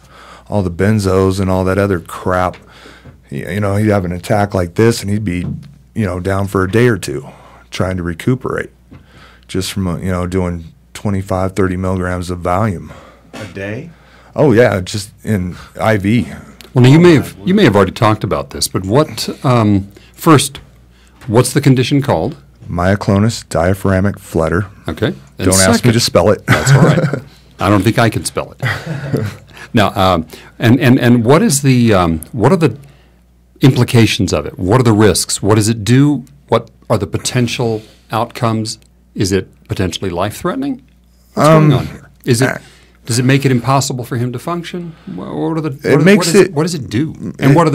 all the benzos and all that other crap. He'd have an attack like this, and he'd be, down for a day or two trying to recuperate just from, doing 25, 30 milligrams of Valium. A day? Oh, yeah, just in IV. Well, now you may have already talked about this, but first, what's the condition called? Myoclonus diaphragmatic flutter. Okay. Don't ask me to spell it. That's all right. I don't think I can spell it. Now, and what are the implications of it? What are the risks? What does it do? What are the potential outcomes? Is it potentially life-threatening? What's going on here? Does it make it impossible for him to function? What does it do? And what are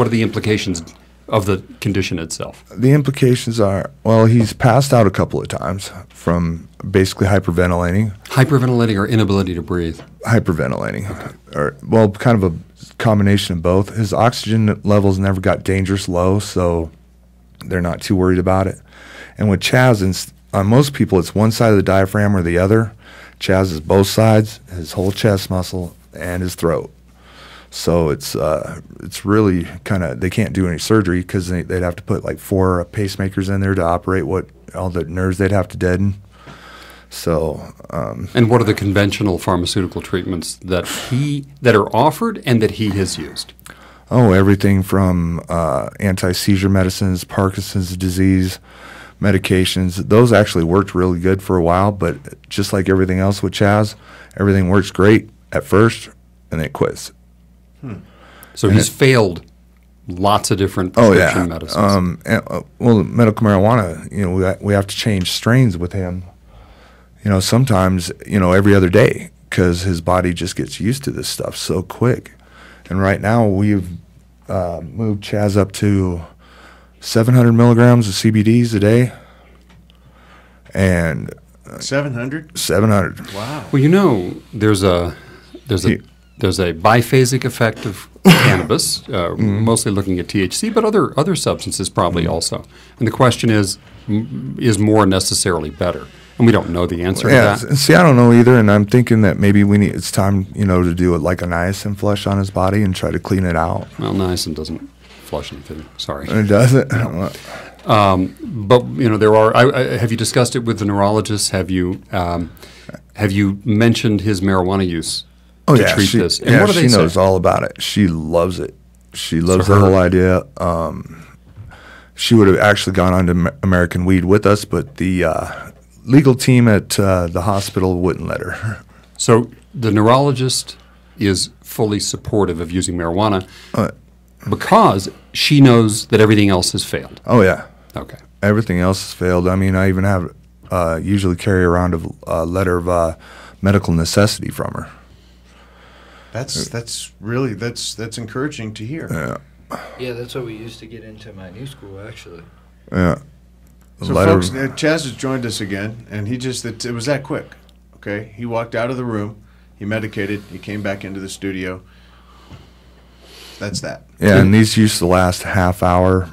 the implications of the condition itself? The implications are, he's passed out a couple of times from basically hyperventilating. Hyperventilating or inability to breathe? Hyperventilating. Okay. Kind of a combination of both. His oxygen levels never got dangerous low, so they're not too worried about it. And with Chaz, on most people, it's one side of the diaphragm or the other. Chaz is both sides, his whole chest muscle and his throat. So it's really kind of, they can't do any surgery because they'd have to put like 4 pacemakers in there to operate all the nerves they'd have to deaden. So. And what are the conventional pharmaceutical treatments that are offered and that he has used? Oh, everything from anti-seizure medicines, Parkinson's disease medications. Those actually worked really good for a while, but just like everything else with Chaz, everything works great at first and it quits. So he's failed lots of different prescription medicines. Well, medical marijuana, you know, we have to change strains with him. You know, sometimes, you know, every other day because his body just gets used to this stuff so quick. And right now we've moved Chaz up to 700 milligrams of CBDs a day. And 700? 700. Wow. Well, you know, there's a biphasic effect of cannabis, mostly looking at THC, but other substances probably also. And the question is more necessarily better? And we don't know the answer to that. See, I don't know either, and I'm thinking that maybe it's time, you know, to do it like a niacin flush on his body and try to clean it out. Well, niacin doesn't flush anything. Sorry. It doesn't? But, you know, there are. Have you discussed it with the neurologist? Have you mentioned his marijuana use to treat this? And what do they say? She knows all about it. She loves it. She loves the whole idea. She would have actually gone on to American Weed with us, but the legal team at the hospital wouldn't let her. So the neurologist is fully supportive of using marijuana because she knows that everything else has failed. Oh, yeah. Okay. Everything else has failed. I mean, I even have usually carry around a letter of medical necessity from her. That's really encouraging to hear. Yeah. Yeah, that's what we used to get into my new school, actually. Yeah. So, folks, Chaz has joined us again, and it was that quick. Okay, he walked out of the room, he medicated, he came back into the studio. That's that. Yeah, and these used to last half hour,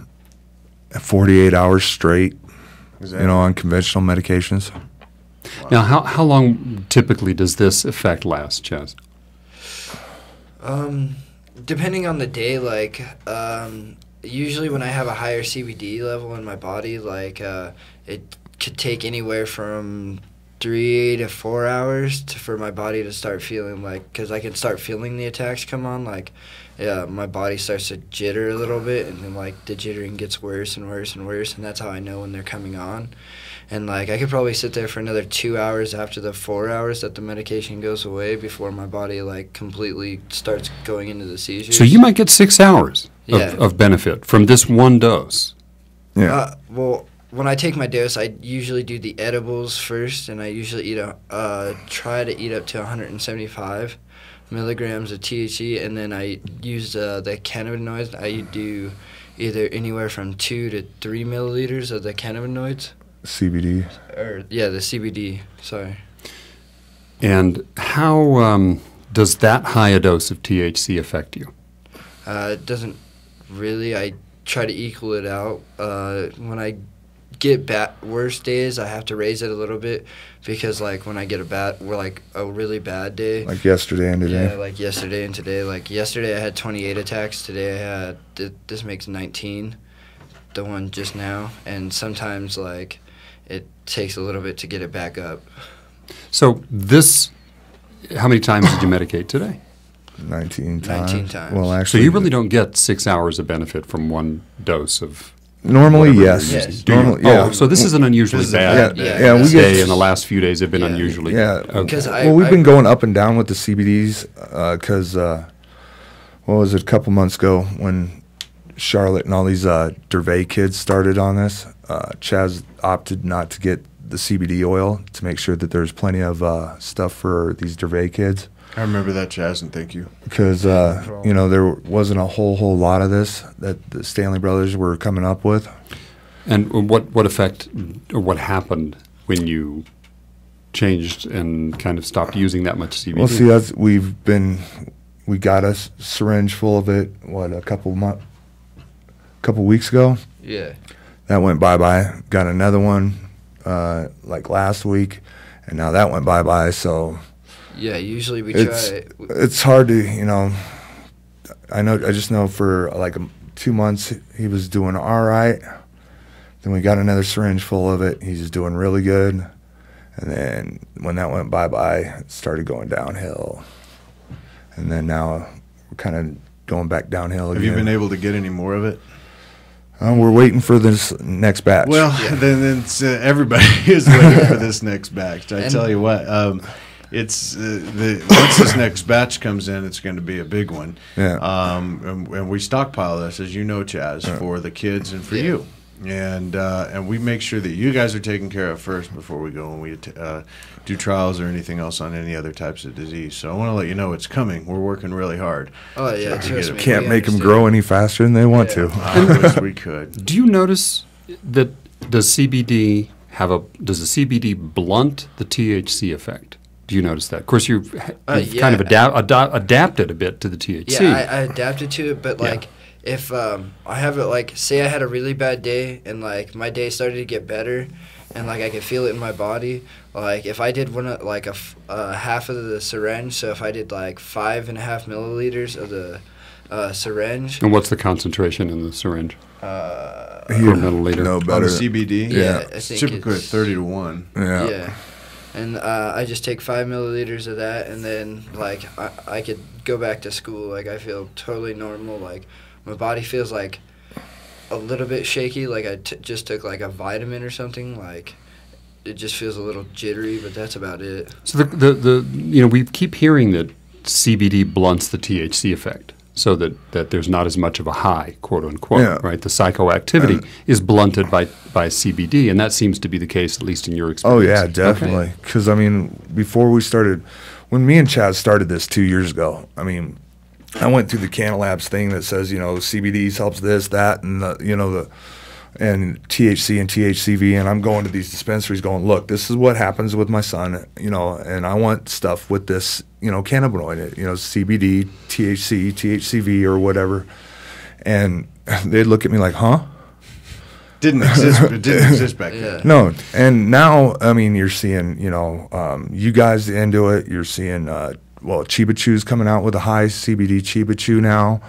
48 hours straight. Exactly. You know, on conventional medications. Wow. Now, how long typically does this effect last, Chaz? Depending on the day, like usually when I have a higher CBD level in my body, like it could take anywhere from 3 to 4 hours for my body to start feeling like, because I can start feeling the attacks come on, like my body starts to jitter a little bit, and then like the jittering gets worse and worse and worse, and that's how I know when they're coming on. And like I could probably sit there for another 2 hours after the 4 hours that the medication goes away before my body like completely starts going into the seizures. So you might get 6 hours of benefit from this one dose. Yeah. Well, when I take my dose, I usually do the edibles first, and I usually try to eat up to 175 milligrams of THC, and then I use the cannabinoids. I do either anywhere from 2 to 3 milliliters of the cannabinoids. CBD. The CBD. Sorry. And how does that high a dose of THC affect you? It doesn't really. I try to equal it out. When I get worse days, I have to raise it a little bit because, like, when I get a really bad day. Like yesterday and today. Yeah, like yesterday and today. Like yesterday, I had 28 attacks. Today, I had this makes 19. The one just now, and sometimes like it takes a little bit to get it back up. So how many times did you medicate today? 19 times. 19 times. Well, actually, so you really don't get 6 hours of benefit from one dose of. Normally, yes. Normally, yeah. So this is an unusually bad we day, and the last few days have been unusually. Yeah. Okay. We've been going up and down with the CBDs because what was it, a couple months ago when Charlotte and all these Dervay kids started on this. Chaz opted not to get the CBD oil to make sure that there's plenty of stuff for these Dervay kids. I remember that, Chaz, and thank you. Because, you know, there wasn't a whole lot of this that the Stanley brothers were coming up with. And what effect or what happened when you changed and kind of stopped using that much CBD? Well, see, we got a syringe full of it, a couple weeks ago. Yeah. That went bye-bye. Got another one like last week, and now that went bye-bye, so... Yeah, usually we try... It's hard to, you know, I just know for like 2 months he was doing all right. Then we got another syringe full of it. He's doing really good. And then when that went bye-bye, it started going downhill. And then now we're kind of going back downhill again. Have you been able to get any more of it? We're waiting for this next batch. Well, then it's, everybody is waiting for this next batch. I tell you what, it's once this next batch comes in, it's going to be a big one. Yeah. And we stockpile this, as you know, Chaz, for the kids and for you. And we make sure that you guys are taken care of first before we go and we do trials or anything else on any other types of disease. So I want to let you know it's coming. We're working really hard. Oh yeah, can't make them grow any faster than they want to. I wish we could. Do you notice that does the CBD blunt the THC effect? Do you notice that? Of course, you've kind of adapted a bit to the THC. Yeah, I adapted to it, but like. If I have it, like, say I had a really bad day and, like, my day started to get better and, like, I could feel it in my body, like, if I did half of the syringe, so if I did, like, 5.5 milliliters of the syringe. And what's the concentration in the syringe? Per milliliter. No better. On the CBD? Yeah. I think typically 30 to 1. Yeah. And I just take 5 milliliters of that, and then, like, I could go back to school. Like, I feel totally normal, like, my body feels like a little bit shaky, like I just took like a vitamin or something. Like it just feels a little jittery, but that's about it. So we keep hearing that CBD blunts the THC effect, so that there's not as much of a high, quote unquote, right? The psychoactivity is blunted by CBD, and that seems to be the case, at least in your experience. Oh yeah, definitely. Because I mean, before we started, when me and Chaz started this 2 years ago, I mean. I went through the CannLabs thing that says, CBDs helps this, that, and and THC and THCV, and I'm going to these dispensaries going, look, this is what happens with my son, and I want stuff with this, cannabinoid, CBD, THC, THCV, or whatever, and they'd look at me like, huh? It didn't exist back then. No, and now, I mean, you're seeing, you guys into it, you're seeing, Chiba Chew's coming out with a high CBD Chiba Chew now.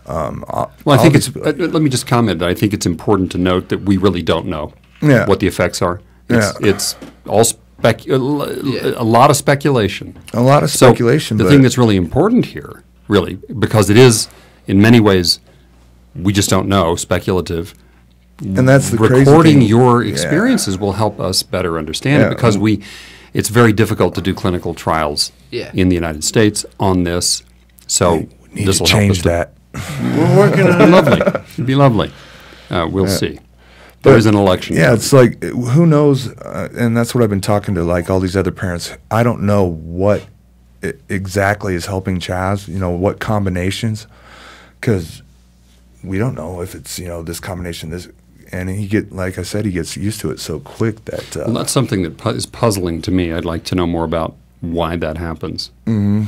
I think it's. Let me just comment that I think it's important to note that we really don't know what the effects are. It's all a lot of speculation. A lot of speculation. So the thing that's really important here, really, because it is in many ways, we just don't know, speculative. And that's the recording crazy thing. Your experiences will help us better understand it because it's very difficult to do clinical trials in the United States on this. So we need to change that. We're working on it. Lovely. It'd be lovely. We'll see. There is an election. Yeah, it's like, who knows? And that's what I've been talking to, like, all these other parents. I don't know what exactly is helping Chaz, what combinations, because we don't know if it's, this combination, this. And like I said, he gets used to it so quick that. Well, that's something that is puzzling to me. I'd like to know more about why that happens. Mm-hmm.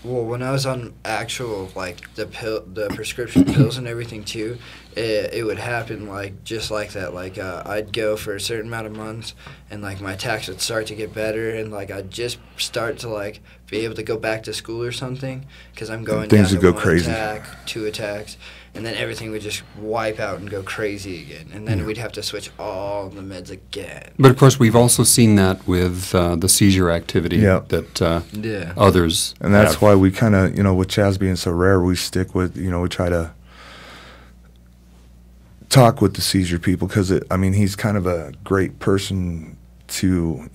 Well, when I was on actual the prescription pills and everything too, it would happen just like that. Like I'd go for a certain amount of months, and like my attacks would start to get better, and like I'd just start to be able to go back to school or something because I'm going things down would to go crazy. attack, 2 attacks. And then everything would just wipe out and go crazy again. And then we'd have to switch all the meds again. But, of course, we've also seen that with the seizure activity that others And that's why we kind of, with Chaz being so rare, we stick with, we try to talk with the seizure people because, he's kind of a great person to,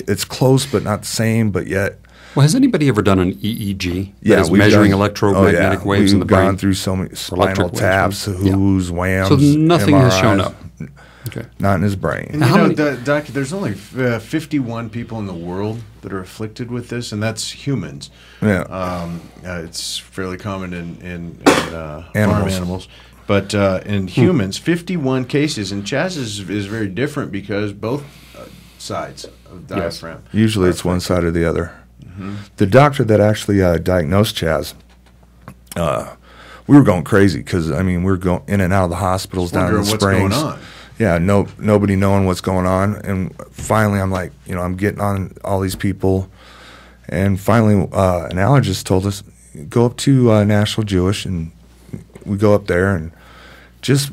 it's close but not the same, but yet. Well, has anybody ever done an EEG? Yeah, that is measuring electromagnetic waves in the brain. We've gone through so many spinal taps, whoos, whams. So nothing MRIs. has shown up. Okay. Not in his brain. And Doc, there's only 51 people in the world that are afflicted with this, and that's humans. Yeah. It's fairly common in farm animals. But in humans, 51 cases, and Chaz is very different because both sides of the diaphragm. Usually it's one side or the other. Mm-hmm. The doctor that actually diagnosed Chaz, we were going crazy because, we were going in and out of the hospitals down in the Springs. What's going on? Yeah, nobody knowing what's going on. And finally I'm like, I'm getting on all these people. And finally an allergist told us, go up to National Jewish, and we go up there and just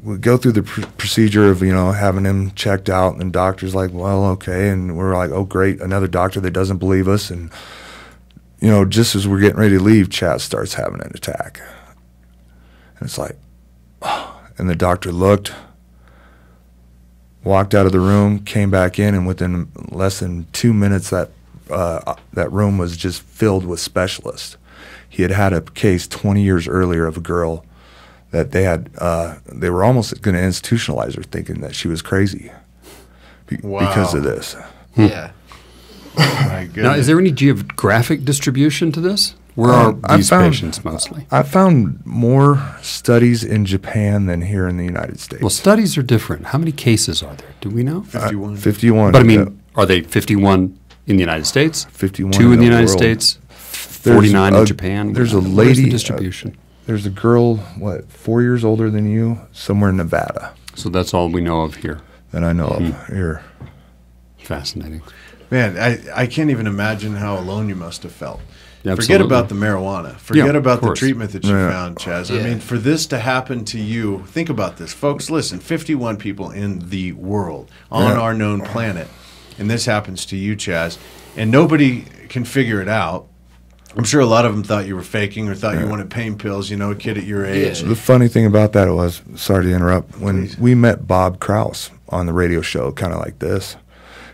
we go through the procedure of, you know, having him checked out, and the doctor's like, well, okay, and we're like, oh, great, another doctor that doesn't believe us, and, you know, just as we're getting ready to leave, Chaz starts having an attack. And it's like, oh. And the doctor looked, walked out of the room, came back in, and within less than 2 minutes, that room was just filled with specialists. He had a case 20 years earlier of a girl that they were almost going to institutionalize her, thinking that she was crazy because of this. Yeah. Oh my goodness. Now, is there any geographic distribution to this? Where are these patients mostly? I found more studies in Japan than here in the United States. Well, studies are different. How many cases are there? Do we know? 51. 51. But I mean, are they 51 in the United States? 51 2 in the United world. States? 49 in Japan? There's a Where's lady. the distribution? There's a girl, 4 years older than you, somewhere in Nevada. So that's all we know of here. That I know of here. Fascinating. Man, I can't even imagine how alone you must have felt. Absolutely. Forget about the marijuana. Forget about the course. treatment that you found, Chaz. I mean, for this to happen to you, think about this. Folks, listen, 51 people in the world on our known planet, and this happens to you, Chaz, and nobody can figure it out. I'm sure a lot of them thought you were faking or thought you wanted pain pills, you know, a kid at your age. The funny thing about that was, sorry to interrupt, when we met Bob Krause on the radio show, kind of like this,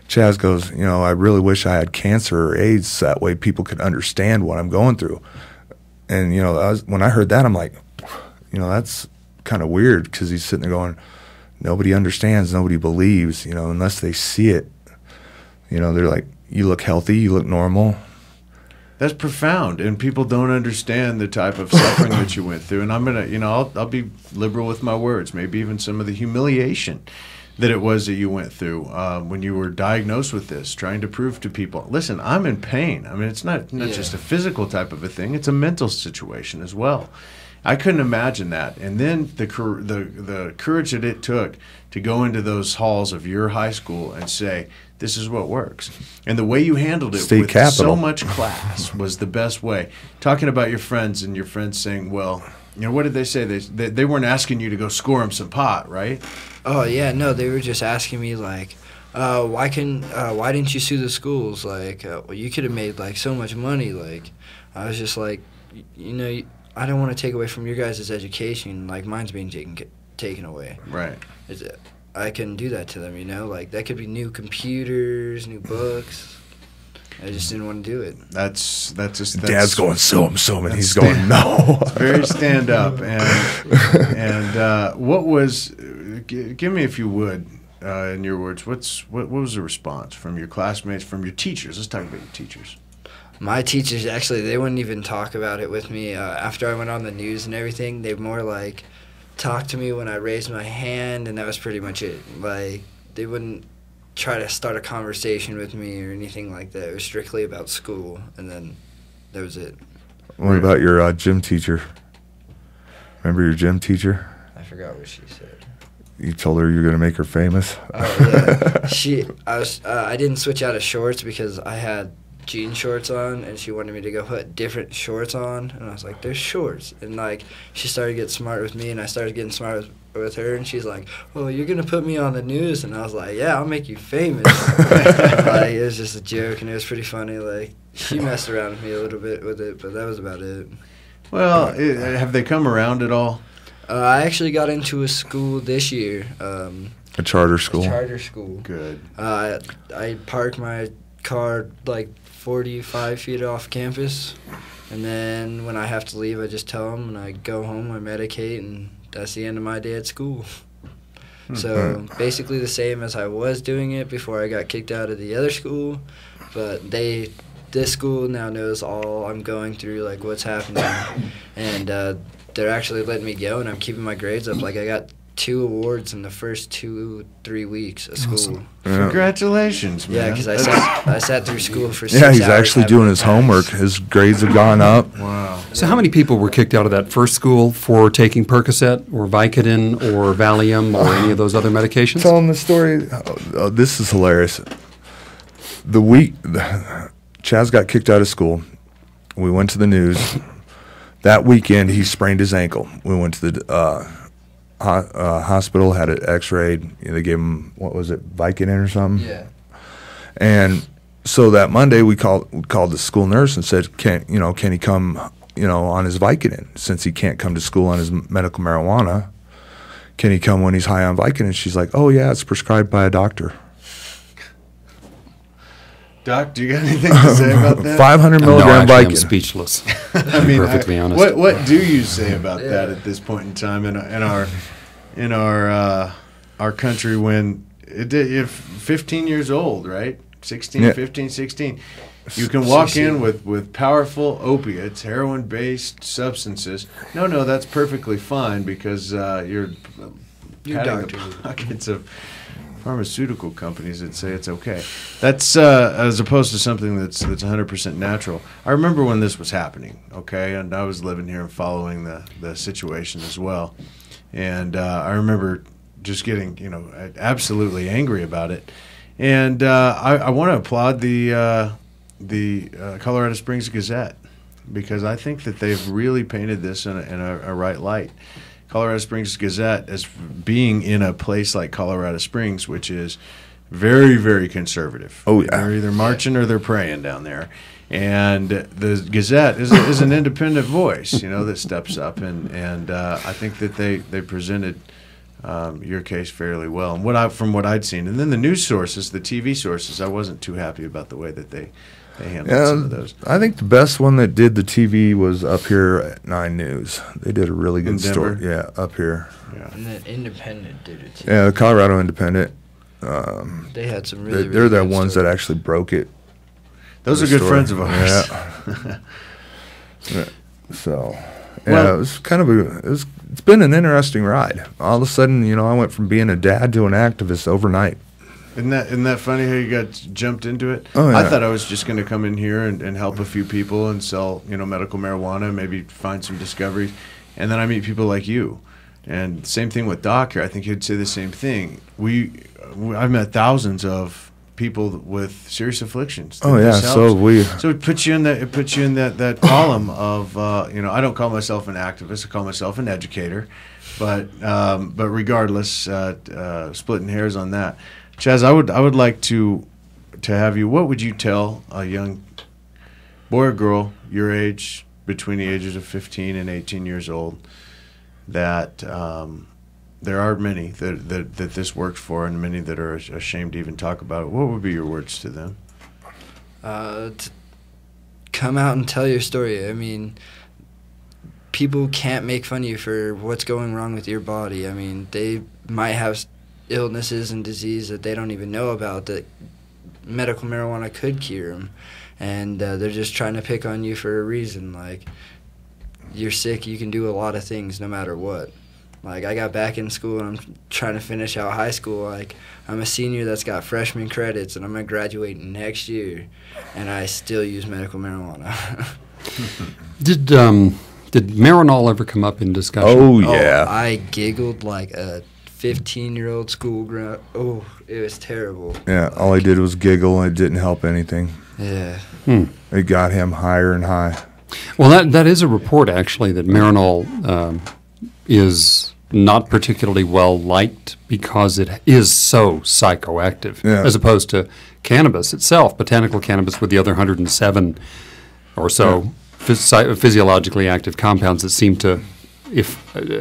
Chaz goes, you know, I really wish I had cancer or AIDS so that way people could understand what I'm going through. And, you know, when I heard that, I'm like, you know, that's kind of weird, because he's sitting there going, nobody understands, nobody believes, you know, unless they see it. You know, they're like, you look healthy, you look normal. That's profound, and people don't understand the type of suffering that you went through. And I'm gonna, you know, I'll be liberal with my words. Maybe even some of the humiliation that it was that you went through when you were diagnosed with this, trying to prove to people, listen, I'm in pain. I mean, it's not just a physical type of a thing; it's a mental situation as well. I couldn't imagine that. And then the courage that it took to go into those halls of your high school and say, this is what works. And the way you handled it with so much class was the best way. Talking about your friends and your friends saying, well, you know, what did they say? They weren't asking you to go score them some pot, right? Oh, yeah, no, they were just asking me, like, why didn't you sue the schools? Like, well, you could have made, like, so much money. Like, I was just like, you know, I don't want to take away from your guys' education. Like, mine's being taken away. Right. I can do that to them, you know? Like, that could be new computers, new books. I just didn't want to do it. That's Dad's going, sue him, and he's going, no. It's very stand up. And what was, give me, if you would, in your words, what was the response from your classmates, from your teachers? Let's talk about your teachers. My teachers, actually, they wouldn't even talk about it with me. After I went on the news and everything, they more like talked to me when I raised my hand, and that was pretty much it. Like, they wouldn't try to start a conversation with me or anything like that. It was strictly about school, and then that was it. What about your gym teacher? Remember your gym teacher? I forgot what she said. You told her you were going to make her famous? Oh, yeah. I didn't switch out of shorts because I had jean shorts on, and she wanted me to go put different shorts on, and I was like, there's shorts. And like, she started getting smart with me, and I started getting smart with her, and she's like, oh, you're gonna put me on the news? And I was like, yeah, I'll make you famous. Like, it was just a joke, and it was pretty funny. Like, she messed around with me a little bit with it, but that was about it. Well, have they come around at all? I actually got into a school this year. A charter school? A charter school. Good. I parked my car like 45 feet off campus, and then when I have to leave, I just tell them, and I go home, I medicate, and that's the end of my day at school. So basically the same as I was doing it before I got kicked out of the other school, but this school now knows all I'm going through, like what's happening, and they're actually letting me go, and I'm keeping my grades up. Like, I got 2 awards in the first 2-3 weeks of school. Awesome. Yeah. Congratulations, man. Yeah, because I sat through school for 6 hours. Yeah, he's actually doing his homework. His grades have gone up. Wow. So how many people were kicked out of that first school for taking Percocet or Vicodin or Valium or any of those other medications? Tell him the story. Oh, this is hilarious. The week Chaz got kicked out of school, We went to the news. That weekend, he sprained his ankle. We went to the hospital, had it x-rayed. They gave him, what was it, Vicodin or something? Yeah. And so that Monday, we called the school nurse and said, can he come, on his Vicodin? Since he can't come to school on his medical marijuana, can he come when he's high on Vicodin? She's like, oh, yeah, it's prescribed by a doctor. Doc, do you got anything to say about that? 500 milligram no, actually, Vicodin. I'm speechless. I mean, perfectly honest. What do you say about that at this point in time in our country when if 15 years old, right? 16, 15, 16. You can walk in with powerful opiates, heroin-based substances. No, that's perfectly fine because you're patting the pockets of pharmaceutical companies that say it's okay. That's as opposed to something that's 100% natural. I remember when this was happening, okay, and I was living here and following the situation as well. And I remember just getting, absolutely angry about it. And I want to applaud the Colorado Springs Gazette because I think that they've really painted this in a right light. Colorado Springs Gazette as being in a place like Colorado Springs, which is very, very conservative. Oh, yeah. They're either marching or they're praying down there. And the Gazette is an independent voice, that steps up. And I think that they presented your case fairly well. And from what I'd seen. And then the news sources, the TV sources, I wasn't too happy about the way that they handled some of those. I think the best one that did the TV was up here at 9 News. They did a really good story. Yeah, up here. Yeah. And then Independent did it too. Yeah, the Colorado Independent. They had some really they're the good ones stories. that actually broke it. Those are good friends of ours. Yeah. So, yeah, it was kind of it's been an interesting ride. All of a sudden, I went from being a dad to an activist overnight. Isn't that funny how you got jumped into it? Oh, yeah. I thought I was just going to come in here and help a few people and sell, medical marijuana, maybe find some discoveries. And then I meet people like you. And same thing with Doc here. I think he'd say the same thing. I've met thousands of people with serious afflictions. Oh, yeah. So it puts you in that column of, I don't call myself an activist. I call myself an educator. But regardless, splitting hairs on that. Chaz, I would like to have you. What would you tell a young boy or girl your age, between the ages of 15 and 18 years old, that there are many that this works for, and many that are ashamed to even talk about it? What would be your words to them? To come out and tell your story. I mean, people can't make fun of you for what's going wrong with your body. I mean, they might have illnesses and disease that they don't even know about that medical marijuana could cure them, and they're just trying to pick on you for a reason. Like, you're sick, you can do a lot of things no matter what. Like, I got back in school and I'm trying to finish out high school. Like, I'm a senior that's got freshman credits and I'm going to graduate next year, and I still use medical marijuana. Did Marinol ever come up in discussion? Oh, yeah. I giggled like a 15-year-old schoolgirl. Oh, it was terrible. Yeah, all he did was giggle, and it didn't help anything. Yeah. It got him higher and high. Well, that is a report, actually, that Marinol is not particularly well liked because it is so psychoactive, as opposed to cannabis itself, botanical cannabis with the other 107 or so physiologically active compounds that seem to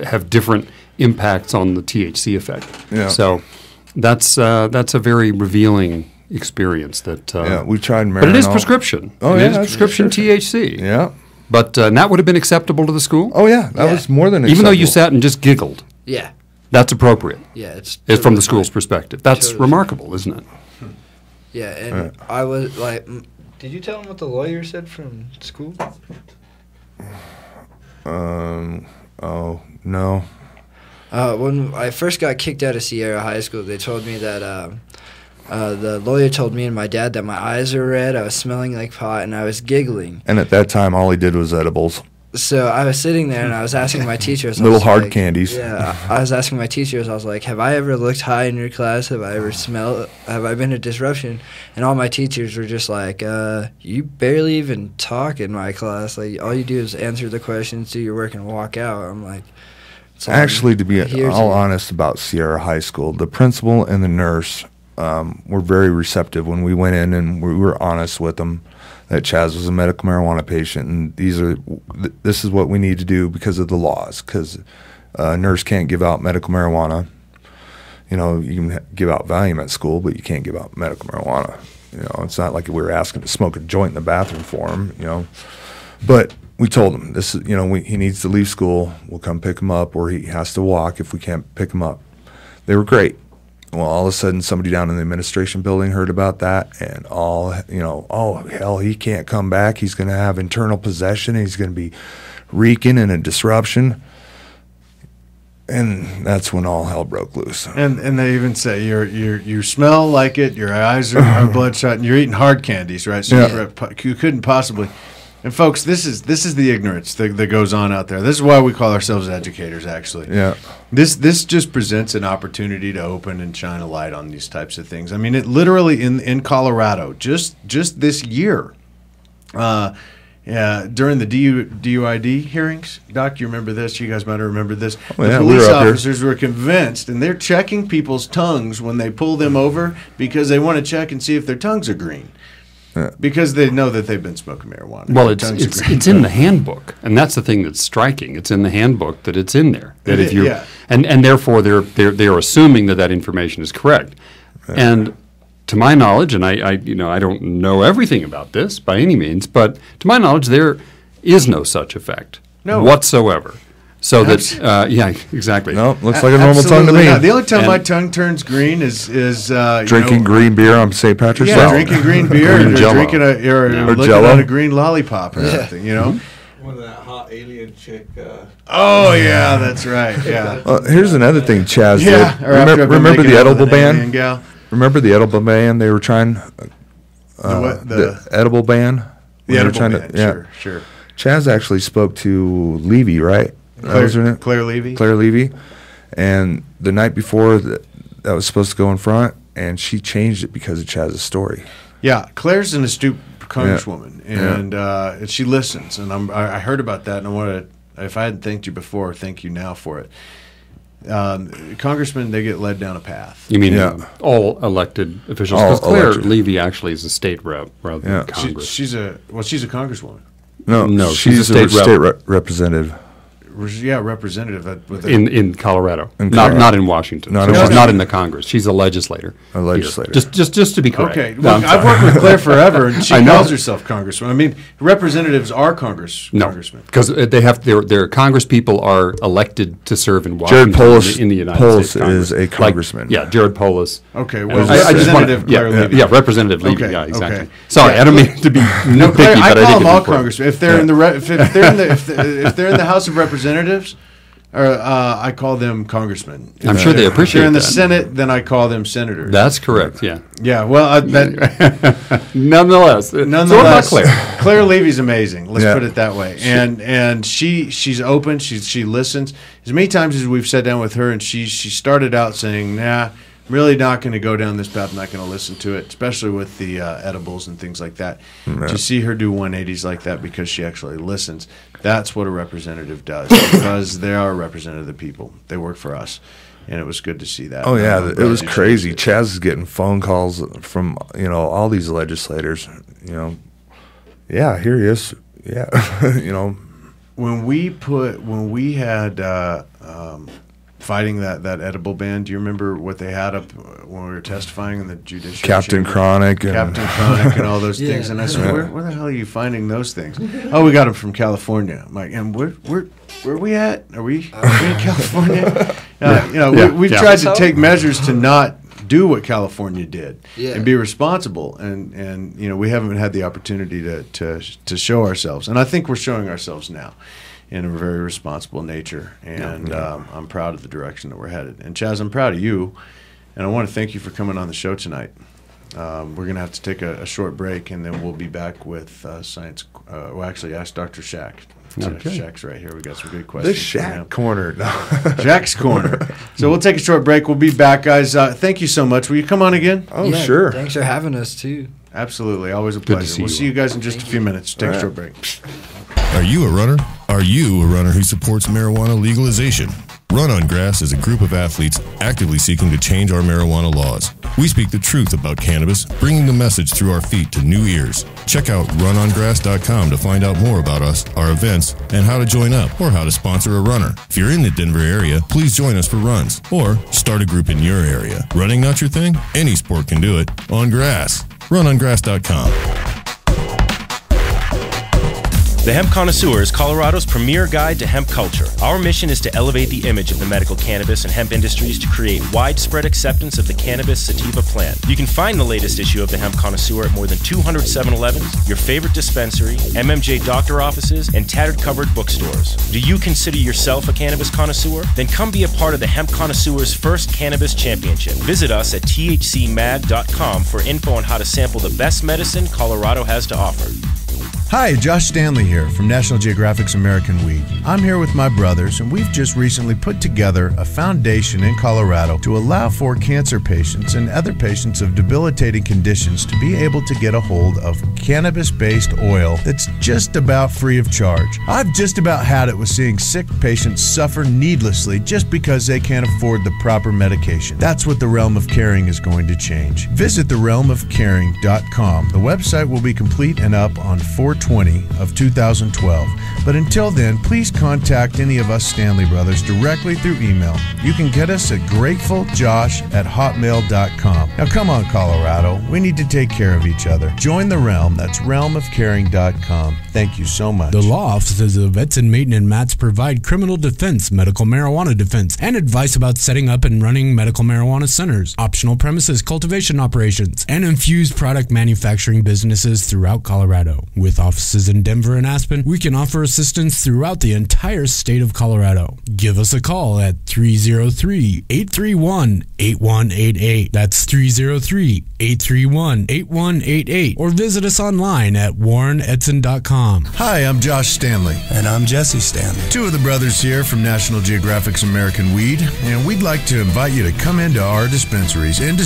have different impacts on the THC effect. Yeah. So that's a very revealing experience. That we tried Marinol. But it is prescription. Oh, it yeah, is prescription THC. Yeah. But that would have been acceptable to the school? Oh, yeah. That was more than acceptable. Even though you sat and just giggled. Yeah. That's appropriate. Yeah, it's from the school's perspective. That's remarkable, isn't it? Yeah, and I was like, did you tell him what the lawyer said from school? Oh, no. When I first got kicked out of Sierra High School, they told me that the lawyer told me and my dad that my eyes were red, I was smelling like pot, and I was giggling. And at that time, all he did was edibles. So I was sitting there and I was asking my teachers. Little hard candies. Yeah, I was asking my teachers. I was like, "Have I ever looked high in your class? Have I ever smelled? Have I been a disruption?" And all my teachers were just like, "You barely even talk in my class. Like all you do is answer the questions, do your work, and walk out." I'm like, actually, to be all honest about Sierra High School, the principal and the nurse were very receptive when we went in, and we were honest with them that Chaz was a medical marijuana patient, and this is what we need to do because of the laws. Because a nurse can't give out medical marijuana. You know, you can give out Valium at school, but you can't give out medical marijuana. You know, it's not like we were asking to smoke a joint in the bathroom for him. You know, but we told him this is, you know, he needs to leave school. We'll come pick him up, or he has to walk if we can't pick him up. They were great. Well, all of a sudden, somebody down in the administration building heard about that, and oh, hell, he can't come back. He's going to have internal possession, and he's going to be reeking and a disruption. And that's when all hell broke loose. And they even say you smell like it, your eyes are bloodshot, and you're eating hard candies, right? So you couldn't possibly. And folks, this is the ignorance that goes on out there. This is why we call ourselves educators, actually. Yeah. This just presents an opportunity to open and shine a light on these types of things. I mean, it literally in Colorado, just this year, during the DUID hearings, Doc, you remember this? You guys might have remembered this. The police officers were convinced, and they're checking people's tongues when they pull them over because they want to check and see if their tongues are green. Because they know that they've been smoking marijuana. Well, it's in the handbook, and that's the thing that's striking. It's in the handbook that it's in there. That if you and therefore they're assuming that information is correct. And to my knowledge, and I don't know everything about this by any means, but to my knowledge, there is no such effect whatsoever. So that exactly. No, looks like a normal tongue to me. The only time my tongue turns green is drinking green beer on St. Patrick's Day. Yeah, drinking green beer, or drinking or looking at a green lollipop or something. You know. When that hot alien chick. Oh yeah, that's right. Yeah. Here's another thing Chaz did. Remember the edible ban? Remember the edible ban they were trying? The edible ban. The edible ban. Sure. Chaz actually spoke to Levy, right? Claire Levy. Claire Levy. And the night before that was supposed to go in front, and she changed it because of Chaz's story. Yeah, Claire's an astute congresswoman, and she listens. And I heard about that, and I wanted to, if I hadn't thanked you before, thank you now for it. Congressmen, they get led down a path. You mean all elected officials? Because Claire Levy actually is a state rep rather than Congress. She's a congresswoman. No, she's a state representative. Yeah, representative in Colorado, not in Washington. She's not in the Congress. She's a legislator. A legislator. Just to be correct. Okay, well, I've worked with Claire forever, and she calls herself congresswoman. I mean, representatives are congressmen because they have their Congress people are elected to serve in Washington. Jared Polis in the United States is a congressman. Jared Polis. Okay, well, Representative Claire Levy. Yeah, Representative Levy. Okay, yeah, exactly. Okay. Sorry, I don't mean to be nitpicky, I but call them all congressmen. If they're in if they're in the House of Representatives. I call them congressmen. I'm sure they appreciate If they're in the that. Senate, then I call them senators. That's correct, yeah. Yeah, well, Nonetheless. So about Claire Levy's amazing. Let's put it that way. And she's open. She listens. As many times as we've sat down with her, and she started out saying, "Nah, I'm really not going to go down this path. I'm not going to listen to it," especially with the edibles and things like that. To see her do 180s like that because she actually listens, that's what a representative does, because they are a representative of the people. They work for us, and it was good to see that. Oh, yeah, it was crazy. Chaz is getting phone calls from, all these legislators, Yeah, here he is. Yeah, When we had fighting that edible ban, do you remember what they had up when we were testifying in the judiciary? Captain Chronic and all those things. And I said, where the hell are you finding those things? Oh, we got them from California. I'm like, and where are we at? Are we in California? We've tried to take measures to not do what California did and be responsible, and we haven't had the opportunity to show ourselves, and I think we're showing ourselves now in a very responsible nature, and I'm proud of the direction that we're headed. And Chaz, I'm proud of you, and I want to thank you for coming on the show tonight. We're going to have to take a short break, and then we'll be back with science. We'll actually ask Dr. Shack Okay. Shaq's right here. We got some good questions. The Shaq Corner. No. Shaq's Corner. So we'll take a short break. We'll be back, guys. Thank you so much. Will you come on again? Oh, sure. Thanks for having us, too. Absolutely. Always a Good to pleasure. see We'll you see you guys in just a few minutes. Take a short break. Are you a runner? Are you a runner who supports marijuana legalization? Run on Grass is a group of athletes actively seeking to change our marijuana laws. We speak the truth about cannabis, bringing the message through our feet to new ears. Check out runongrass.com to find out more about us, our events, and how to join up or how to sponsor a runner. If you're in the Denver area, please join us for runs or start a group in your area. Running not your thing? Any sport can do it on grass. Runongrass.com. The Hemp Connoisseur is Colorado's premier guide to hemp culture. Our mission is to elevate the image of the medical cannabis and hemp industries to create widespread acceptance of the cannabis sativa plant. You can find the latest issue of the Hemp Connoisseur at more than 200 7-Elevens, your favorite dispensary, MMJ doctor offices, and tattered covered bookstores. Do you consider yourself a cannabis connoisseur? Then come be a part of the Hemp Connoisseur's first cannabis championship. Visit us at thcmag.com for info on how to sample the best medicine Colorado has to offer. Hi, Josh Stanley here from National Geographic's American Weed. I'm here with my brothers, and we've just recently put together a foundation in Colorado to allow for cancer patients and other patients of debilitating conditions to be able to get a hold of cannabis-based oil that's just about free of charge. I've just about had it with seeing sick patients suffer needlessly just because they can't afford the proper medication. That's what the Realm of Caring is going to change. Visit therealmofcaring.com. The website will be complete and up on 4/20 of 2012. But until then, please contact any of us Stanley brothers directly through email. You can get us at gratefuljosh@hotmail.com. Now come on, Colorado. We need to take care of each other. Join the Realm. That's realmofcaring.com. Thank you so much. The law offices of Edson, Mayton, and Matz provide criminal defense, medical marijuana defense, and advice about setting up and running medical marijuana centers, optional premises cultivation operations, and infused product manufacturing businesses throughout Colorado. With offices in Denver and Aspen, we can offer assistance throughout the entire state of Colorado. Give us a call at 303-831-8188. That's 303-831-8188. Or visit us online at warrenedson.com. Hi, I'm Josh Stanley. And I'm Jesse Stanley. Two of the brothers here from National Geographic's American Weed, and we'd like to invite you to come into our dispensaries in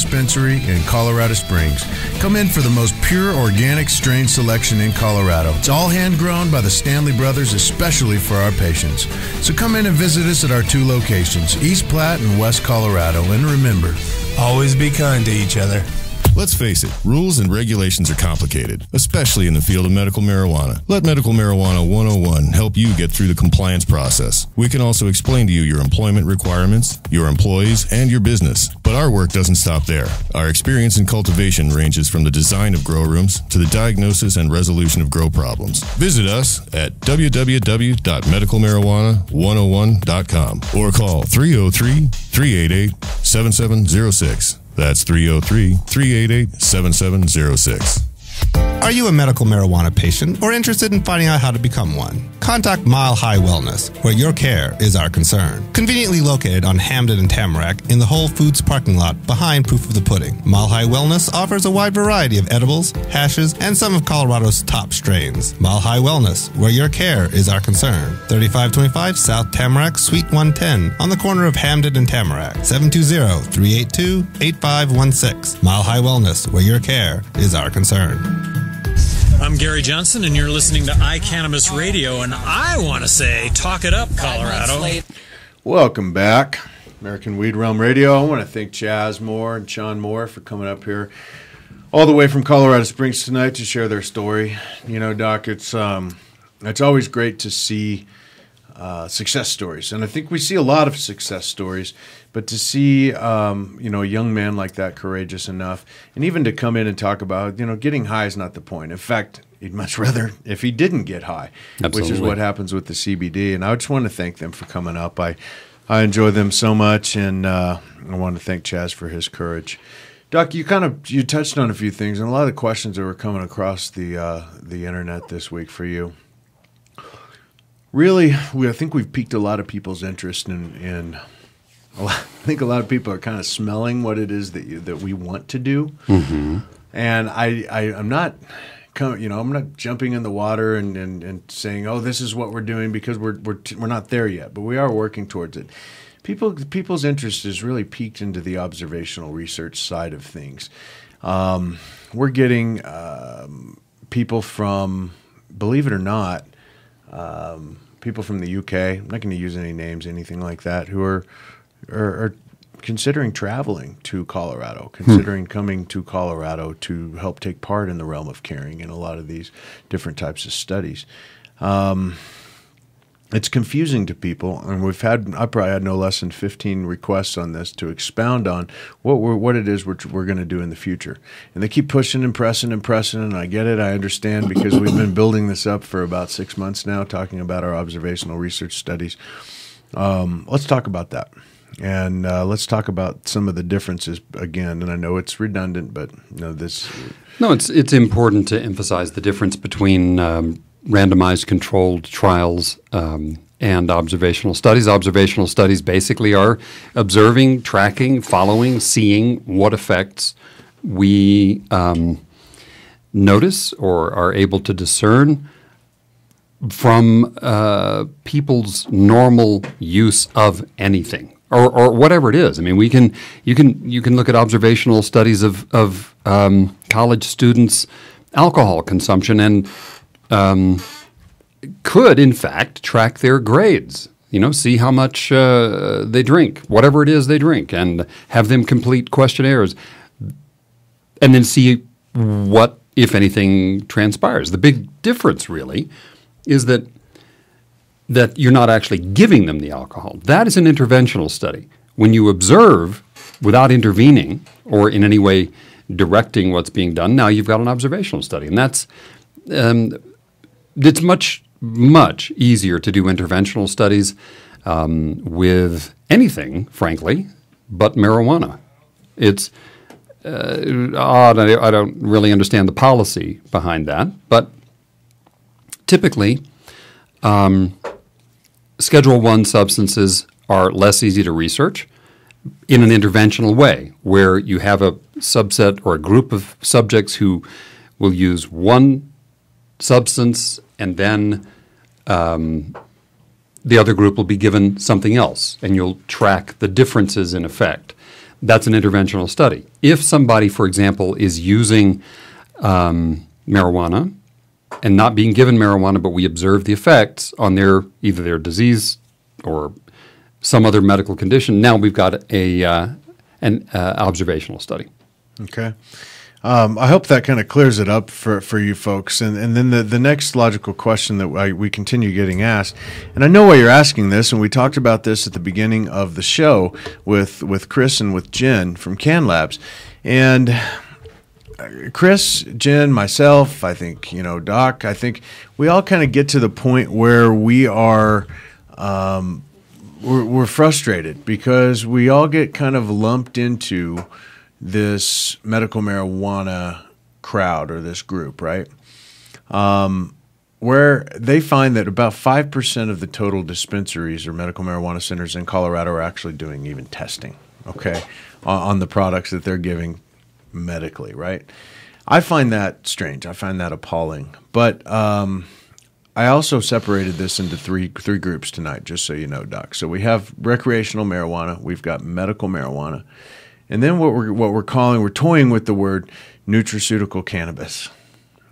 Colorado Springs. Come in for the most pure organic strain selection in Colorado. It's all hand-grown by the Stanley brothers, especially for our patients. So come in and visit us at our two locations, East Platte and West Colorado. And remember, always be kind to each other. Let's face it, rules and regulations are complicated, especially in the field of medical marijuana. Let Medical Marijuana 101 help you get through the compliance process. We can also explain to you your employment requirements, your employees, and your business. But our work doesn't stop there. Our experience in cultivation ranges from the design of grow rooms to the diagnosis and resolution of grow problems. Visit us at www.medicalmarijuana101.com or call 303-388-7706. That's 303-388-7706. Are you a medical marijuana patient or interested in finding out how to become one? Contact Mile High Wellness, where your care is our concern. Conveniently located on Hamden and Tamarack in the Whole Foods parking lot behind Proof of the Pudding. Mile High Wellness offers a wide variety of edibles, hashes, and some of Colorado's top strains. Mile High Wellness, where your care is our concern. 3525 South Tamarack, Suite 110, on the corner of Hamden and Tamarack. 720-382-8516. Mile High Wellness, where your care is our concern. I'm Gary Johnson, and you're listening to iCannabis Radio, and I want to say, talk it up, Colorado. Welcome back, American Weed Realm Radio. I want to thank Chaz Moore and Sean Moore for coming up here all the way from Colorado Springs tonight to share their story. You know, Doc, it's always great to see success stories, and I think we see a lot of success stories. But to see, a young man like that courageous enough, and even to come in and talk about, getting high is not the point. In fact, he'd much rather if he didn't get high, Absolutely. Which is what happens with the CBD. And I just want to thank them for coming up. I enjoy them so much, and I want to thank Chaz for his courage. Doc, you touched on a few things, and a lot of the questions that were coming across the internet this week for you. Really, I think we've piqued a lot of people's interest in I think a lot of people are kind of smelling what it is that we want to do. Mm-hmm. And I'm not I'm not jumping in the water and saying, oh, this is what we're doing, because we're not there yet, but we are working towards it. People's interest is really peaked into the observational research side of things. We're getting people from, believe it or not, people from the UK. I'm not going to use any names, anything like that, who are considering traveling to Colorado, considering coming to Colorado to help take part in the realm of caring in a lot of these different types of studies. It's confusing to people, and I probably had no less than 15 requests on this to expound on what it is we're going to do in the future. And they keep pushing and pressing, and I get it, I understand, because we've been building this up for about 6 months now, talking about our observational research studies. Let's talk about that. And let's talk about some of the differences again. And I know it's redundant, but this. No, it's important to emphasize the difference between randomized controlled trials and observational studies. Observational studies basically are observing, tracking, following, seeing what effects we notice or are able to discern from people's normal use of anything. Or whatever it is. I mean, you can look at observational studies of college students' alcohol consumption and could, in fact, track their grades. See how much they drink, whatever it is they drink, and have them complete questionnaires, and then see what, if anything, transpires. The big difference, really, is that you're not actually giving them the alcohol. That is an interventional study. When you observe without intervening or in any way directing what's being done, now you've got an observational study. And that's it's much, much easier to do interventional studies with anything, frankly, but marijuana. It's odd. I don't really understand the policy behind that, but typically Schedule I substances are less easy to research in an interventional way, where you have a subset or a group of subjects who will use one substance and then the other group will be given something else, and you'll track the differences in effect. That's an interventional study. If somebody, for example, is using marijuana and not being given marijuana, but we observe the effects on either their disease or some other medical condition, now we've got an observational study. Okay. I hope that kind of clears it up for you folks. And then the next logical question that we continue getting asked, and I know why you're asking this, and we talked about this at the beginning of the show with Chris and with Jen from CannLabs. And Chris, Jen, myself, I think, Doc, I think we all kind of get to the point where we are we're frustrated because we all get kind of lumped into this medical marijuana crowd or this group, right? Where they find that about 5% of the total dispensaries or medical marijuana centers in Colorado are actually doing even testing, okay, on the products that they're giving medically, right? I find that strange. I find that appalling. But I also separated this into three groups tonight, just so you know, Doc. So we have recreational marijuana, we've got medical marijuana, and then what we're toying with the word nutraceutical cannabis.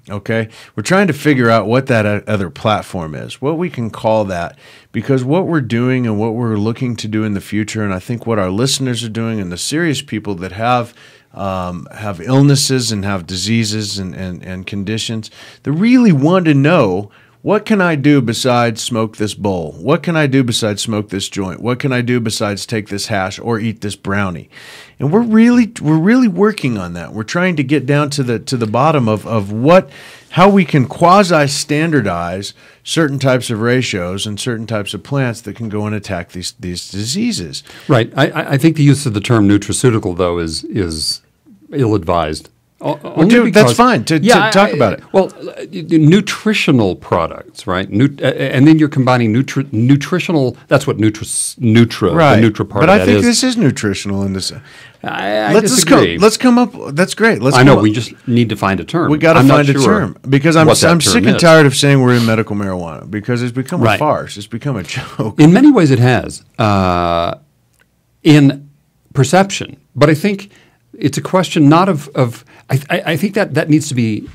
Okay? We're trying to figure out what that other platform is, what we can call that, because what we're doing and what we're looking to do in the future, and I think what our listeners are doing and the serious people that have illnesses and have diseases and conditions, they really want to know, what can I do besides smoke this bowl? What can I do besides smoke this joint? What can I do besides take this hash or eat this brownie? And we're really working on that. We're trying to get down to the bottom of how we can quasi-standardize certain types of ratios and certain types of plants that can go and attack these diseases. Right. I think the use of the term nutraceutical, though, is ill-advised. That's fine to talk about it. Well, nutritional products, right? And then you're combining nutritional. That's what the Nutra part but of that is. I think this is nutritional in this. I disagree. Let's come up. That's great. I know. We just need to find a term. We got to find a term because I'm sick and tired of saying we're in medical marijuana because it's become a farce. It's become a joke. In many ways, it has in perception, but I think it's a question not of. I think that needs to be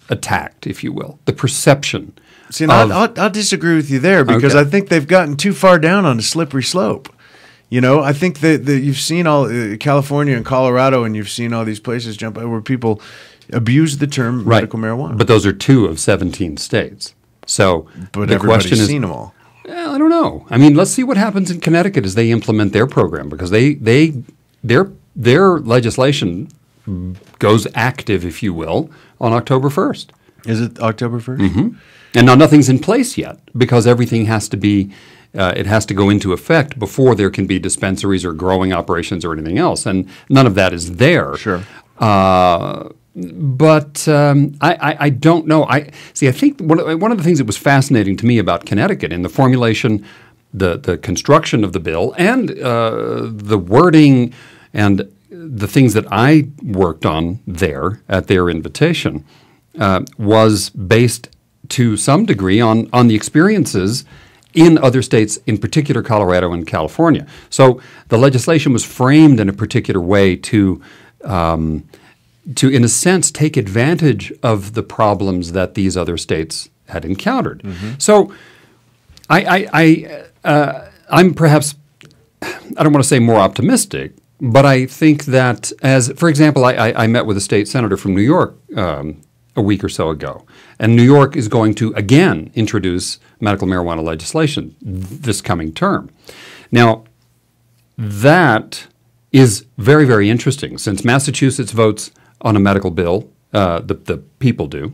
attacked, if you will, the perception. See, I'll disagree with you there because I think they've gotten too far down on a slippery slope. I think that you've seen all California and Colorado, and you've seen all these places jump where people abuse the term medical marijuana. But those are 2 of 17 states. So but the question is, seen them all. I don't know. I mean, let's see what happens in Connecticut as they implement their program because their legislation goes active, if you will, on October 1st. Is it October 1st? Mm-hmm. And now nothing's in place yet because everything has to be. It has to go into effect before there can be dispensaries or growing operations or anything else, and none of that is there. Sure. But I don't know. I think one of the things that was fascinating to me about Connecticut in the formulation, the construction of the bill, and the wording and the things that I worked on there at their invitation was based to some degree on the experiences in other states, in particular Colorado and California. So the legislation was framed in a particular way to in a sense, take advantage of the problems that these other states had encountered. Mm-hmm. So I'm perhaps, I don't want to say more optimistic, but I think that for example, I met with a state senator from New York a week or so ago. And New York is going to, again, introduce medical marijuana legislation this coming term. Now, that is very, very interesting. Since Massachusetts votes on a medical bill, the people do.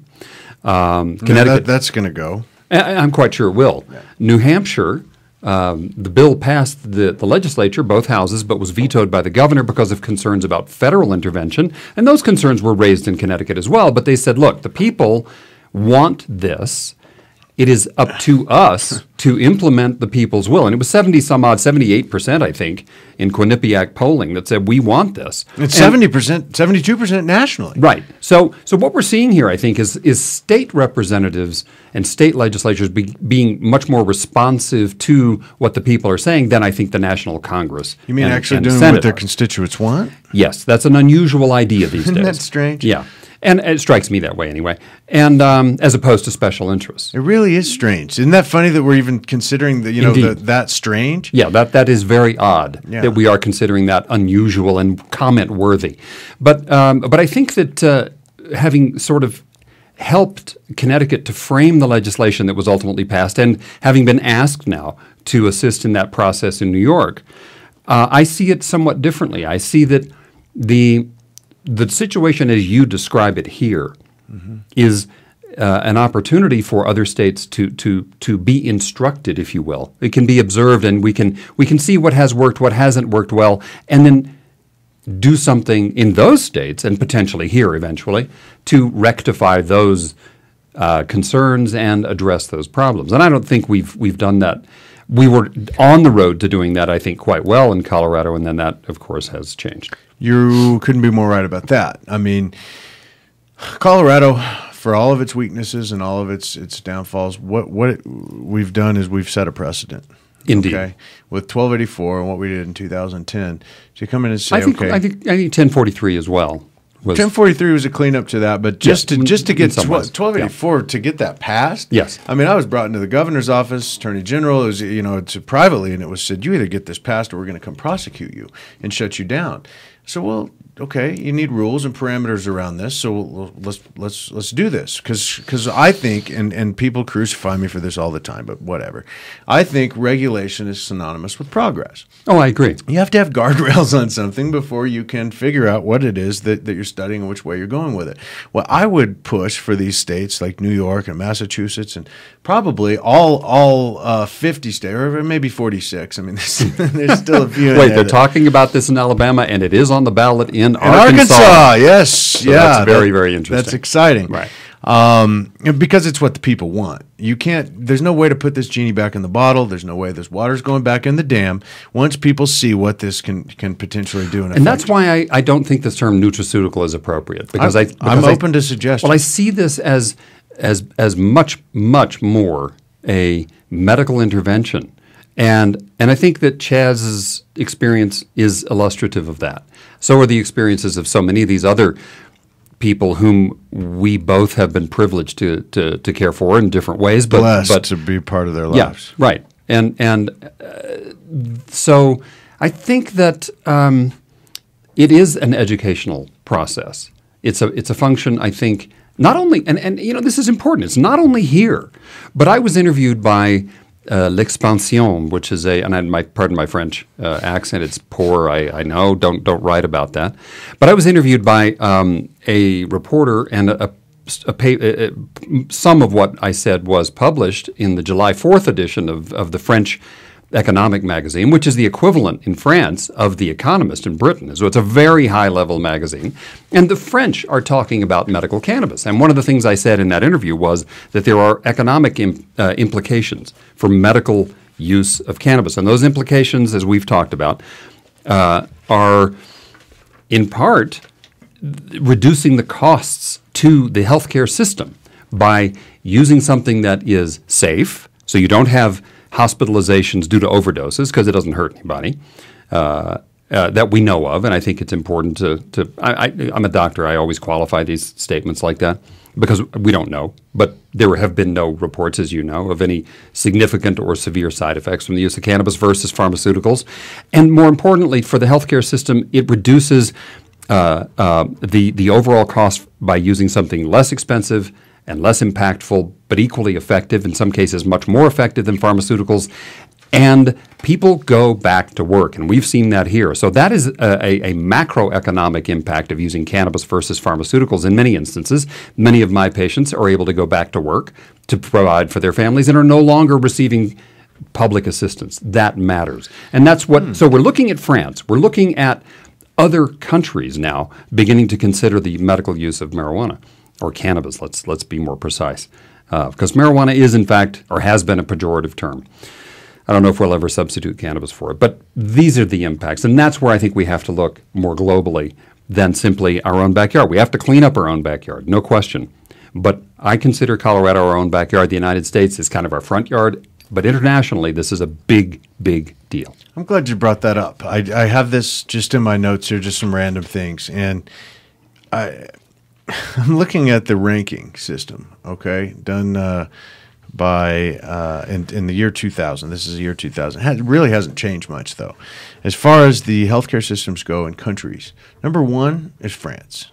Connecticut, that's going to go. I'm quite sure it will. Yeah. New Hampshire, the bill passed the legislature, both houses, but was vetoed by the governor because of concerns about federal intervention. And those concerns were raised in Connecticut as well. But they said, look, the people want this. It is up to us to implement the people's will. And it was 78%, I think, in Quinnipiac polling that said we want this. It's 70%, 72% nationally. Right. So what we're seeing here, I think, is state representatives and state legislatures being much more responsive to what the people are saying than I think the National Congress. You mean and, actually and doing Senate what their are. constituents want? Yes, that's an unusual idea these days. Isn't that strange? Yeah. And it strikes me that way anyway, and as opposed to special interests. It really is strange. Isn't that funny that we're even considering that strange? Yeah, that is very odd that we are considering that unusual and comment worthy. But I think that having sort of helped Connecticut to frame the legislation that was ultimately passed, and having been asked now to assist in that process in New York, I see it somewhat differently. I see that the situation as you describe it here is an opportunity for other states to be instructed, if you will. It can be observed, and we can see what has worked, what hasn't worked well, and then do something in those states and potentially here eventually to rectify those concerns and address those problems. And I don't think we've done that. We were on the road to doing that, I think, quite well in Colorado, and then that, of course, has changed. You couldn't be more right about that. I mean, Colorado, for all of its weaknesses and all of its downfalls, what we've done is we've set a precedent. Indeed. Okay? With 1284 and what we did in 2010, to come in and say, I think 1043 as well. 1043 was a cleanup to that, but just to get 1284 to get that passed. Yes. I mean, I was brought into the governor's office, attorney general. It was it's privately, and it was said, you either get this passed or we're going to come prosecute you and shut you down. So, well, okay, you need rules and parameters around this. So let's do this because I think and people crucify me for this all the time, but whatever. I think regulation is synonymous with progress. Oh, I agree. You have to have guardrails on something before you can figure out what it is that you're studying and which way you're going with it. Well, I would push for these states like New York and Massachusetts and probably all 50 states, or maybe 46. I mean, there's still a few. Wait, they're talking about this in Alabama, and it is on the ballot in in Arkansas. Yes, So yeah, that's very, very interesting. That's exciting, right? Because it's what the people want. You can't. There's no way to put this genie back in the bottle. There's no way this water's going back in the dam. Once people see what this can potentially do, and that's why I don't think this term nutraceutical is appropriate, because I'm open to suggestions. Well, I see this as much more a medical intervention. And I think that Chaz's experience is illustrative of that. So are the experiences of so many of these other people whom we both have been privileged to care for in different ways. Blessed to be part of their lives. Yeah, right. And so I think that it is an educational process. It's a function, I think, not only, and you know, this is important, it's not only here, but I was interviewed by L'Expansion, which is pardon my French accent, it's poor, I know, don't write about that. But I was interviewed by a reporter, and some of what I said was published in the July 4th edition of the French economic magazine, which is the equivalent in France of The Economist in Britain. So it's a very high-level magazine. And the French are talking about medical cannabis. And one of the things I said in that interview was that there are economic implications for medical use of cannabis. And those implications, as we've talked about, are in part reducing the costs to the healthcare system by using something that is safe, so you don't have hospitalizations due to overdoses, because it doesn't hurt anybody that we know of. And I think it's important to I'm a doctor. I always qualify these statements like that because we don't know. But there have been no reports, as you know, of any significant or severe side effects from the use of cannabis versus pharmaceuticals. And more importantly, for the healthcare system, it reduces the overall cost by using something less expensive and less impactful, but equally effective, in some cases much more effective than pharmaceuticals, and people go back to work. And we've seen that here. So that is a macroeconomic impact of using cannabis versus pharmaceuticals in many instances. Many of my patients are able to go back to work to provide for their families and are no longer receiving public assistance. That matters. And that's what, so we're looking at France. We're looking at other countries now beginning to consider the medical use of marijuana. Or cannabis, let's be more precise. Because marijuana is, in fact, or has been a pejorative term. I don't know if we'll ever substitute cannabis for it. But these are the impacts. And that's where I think we have to look more globally than simply our own backyard. We have to clean up our own backyard, no question. But I consider Colorado our own backyard. The United States is kind of our front yard. But internationally, this is a big, big deal. I'm glad you brought that up. I have this just in my notes here, just some random things. And I'm looking at the ranking system, okay, done by in the year 2000. This is the year 2000. It really hasn't changed much, though. As far as the healthcare systems go in countries, number one is France.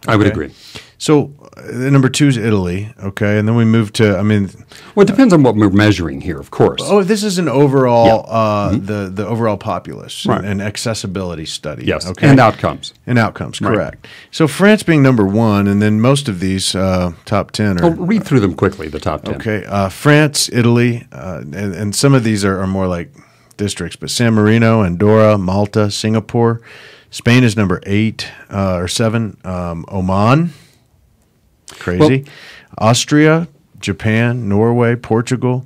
Okay? I would agree. So number two is Italy, okay, and then we move to, well, it depends on what we're measuring here, of course. Oh, this is an overall, the overall populace and accessibility study. Yes, okay? And outcomes. And outcomes, correct. Right. So France being number one, and then most of these top 10 are... read through them quickly, the top 10. Okay, France, Italy, and some of these are more like districts, but San Marino, Andorra, Malta, Singapore. Spain is number 8 or 7. Oman, crazy. Well, Austria, Japan, Norway, Portugal,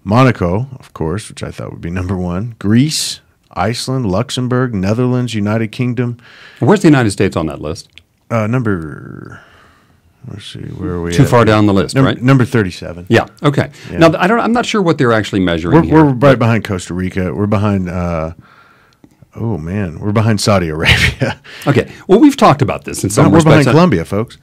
Monaco, of course, which I thought would be number 1. Greece, Iceland, Luxembourg, Netherlands, United Kingdom. Where's the United States on that list? Let's see, where are we? Too far down the list, right? Number 37. Yeah. Okay. Yeah. Now I'm not sure what they're actually measuring. We're right behind Costa Rica. We're behind. We're behind Saudi Arabia. Okay. Well, we've talked about this in some respects. We're behind Colombia, folks.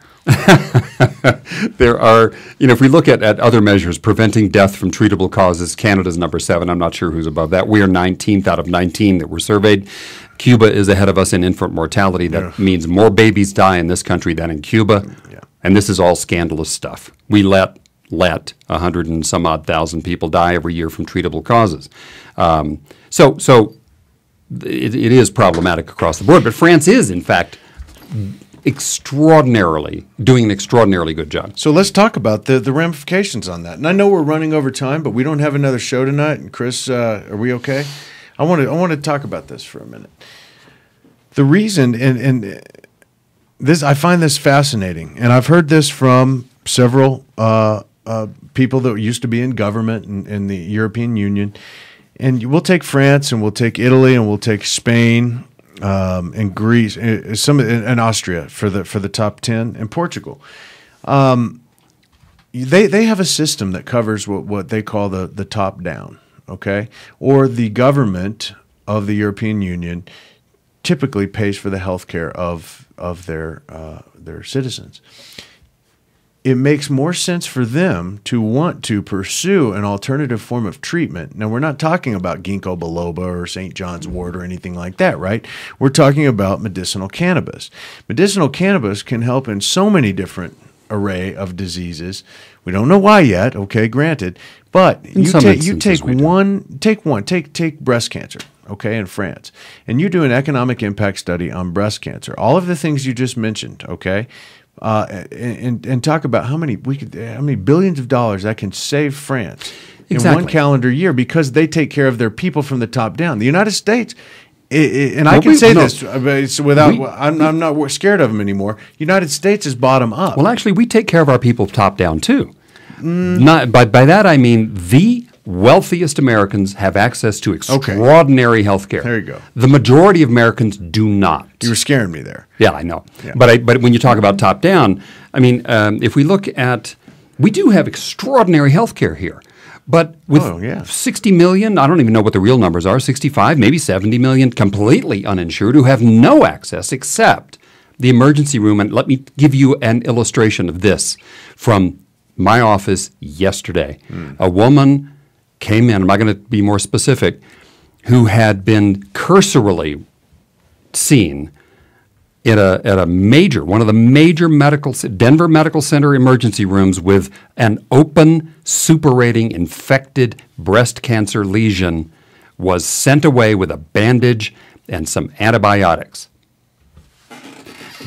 There are, if we look at other measures, preventing death from treatable causes, Canada's number 7. I'm not sure who's above that. We are 19th out of 19 that were surveyed. Cuba is ahead of us in infant mortality. That means more babies die in this country than in Cuba. Yeah. And this is all scandalous stuff. We let 100 and some odd thousand people die every year from treatable causes. So it is problematic across the board. But France is, in fact, doing an extraordinarily good job. So let's talk about the ramifications on that. And I know we're running over time, but we don't have another show tonight. And Chris, are we okay? I want to talk about this for a minute. The reason, and this, I find this fascinating, and I've heard this from several people that used to be in government in the European Union, and we'll take France, and we'll take Italy, and we'll take Spain, and Greece, and Austria for the top 10, and Portugal. They have a system that covers what they call the top down, okay, or the government of the European Union typically pays for the health care of their citizens. It makes more sense for them to want to pursue an alternative form of treatment. Now, we're not talking about ginkgo biloba or St. John's wort or anything like that, right? We're talking about medicinal cannabis. Medicinal cannabis can help in so many different array of diseases. We don't know why yet, okay, granted, but take breast cancer, okay, in France, and you do an economic impact study on breast cancer. All of the things you just mentioned, okay, and talk about how many billions of dollars that can save France in one calendar year because they take care of their people from the top down. The United States. And I can say this without. I'm not scared of them anymore. United States is bottom up. Well, actually, we take care of our people top down too. Not by that I mean the wealthiest Americans have access to extraordinary health care. There you go. The majority of Americans do not. You were scaring me there. Yeah, I know. Yeah. But when you talk about top down, I mean, if we look at, we do have extraordinary health care here. But with 60 million, I don't even know what the real numbers are, 65, maybe 70 million completely uninsured who have no access except the emergency room. And let me give you an illustration of this from my office yesterday. A woman came in, I'm not going to be more specific, who had been cursorily seen at a major, one of the major Denver Medical Center emergency rooms with an open, suppurating, infected breast cancer lesion, was sent away with a bandage and some antibiotics.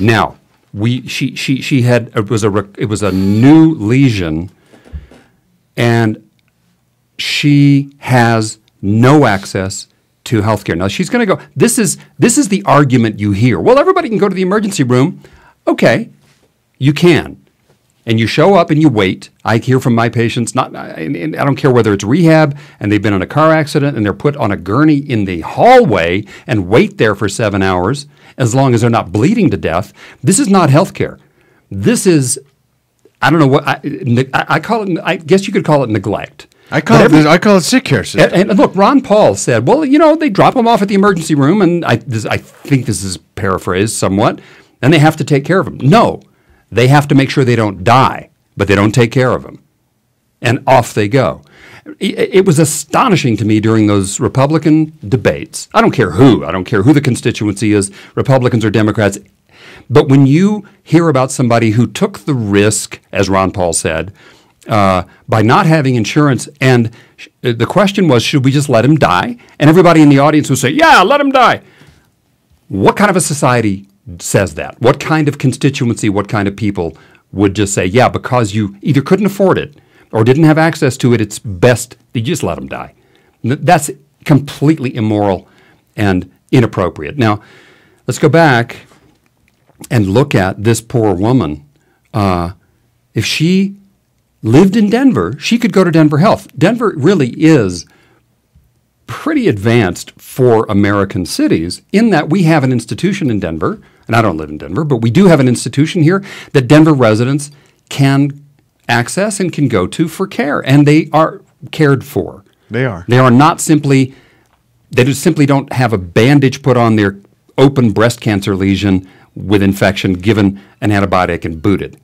Now, she had, it was a new lesion, and she has no access to healthcare. Now she's going to go. This is the argument you hear. Well, everybody can go to the emergency room. Okay, you can, and you show up and you wait. I hear from my patients. I don't care whether it's rehab and they've been in a car accident and they're put on a gurney in the hallway and wait there for 7 hours as long as they're not bleeding to death. This is not healthcare. This is, I don't know what I call it. I guess you could call it neglect. I call it sick care system. And look, Ron Paul said, well, they drop them off at the emergency room, and I think this is paraphrased somewhat, and they have to take care of them. No, they have to make sure they don't die, but they don't take care of them. And off they go. It was astonishing to me during those Republican debates. I don't care who the constituency is, Republicans or Democrats, but when you hear about somebody who took the risk, as Ron Paul said, by not having insurance, and the question was, should we just let him die? And everybody in the audience would say, yeah, let him die. What kind of a society says that? What kind of constituency, what kind of people would just say, yeah, because you either couldn't afford it or didn't have access to it, it's best you just let him die. That's completely immoral and inappropriate. Now, let's go back and look at this poor woman. If she lived in Denver, she could go to Denver Health. Denver really is pretty advanced for American cities in that we have an institution in Denver, and I don't live in Denver, but we do have an institution here that Denver residents can access and can go to for care, and they are cared for. They are. They are not simply, they just simply don't have a bandage put on their open breast cancer lesion with infection, given an antibiotic and booted.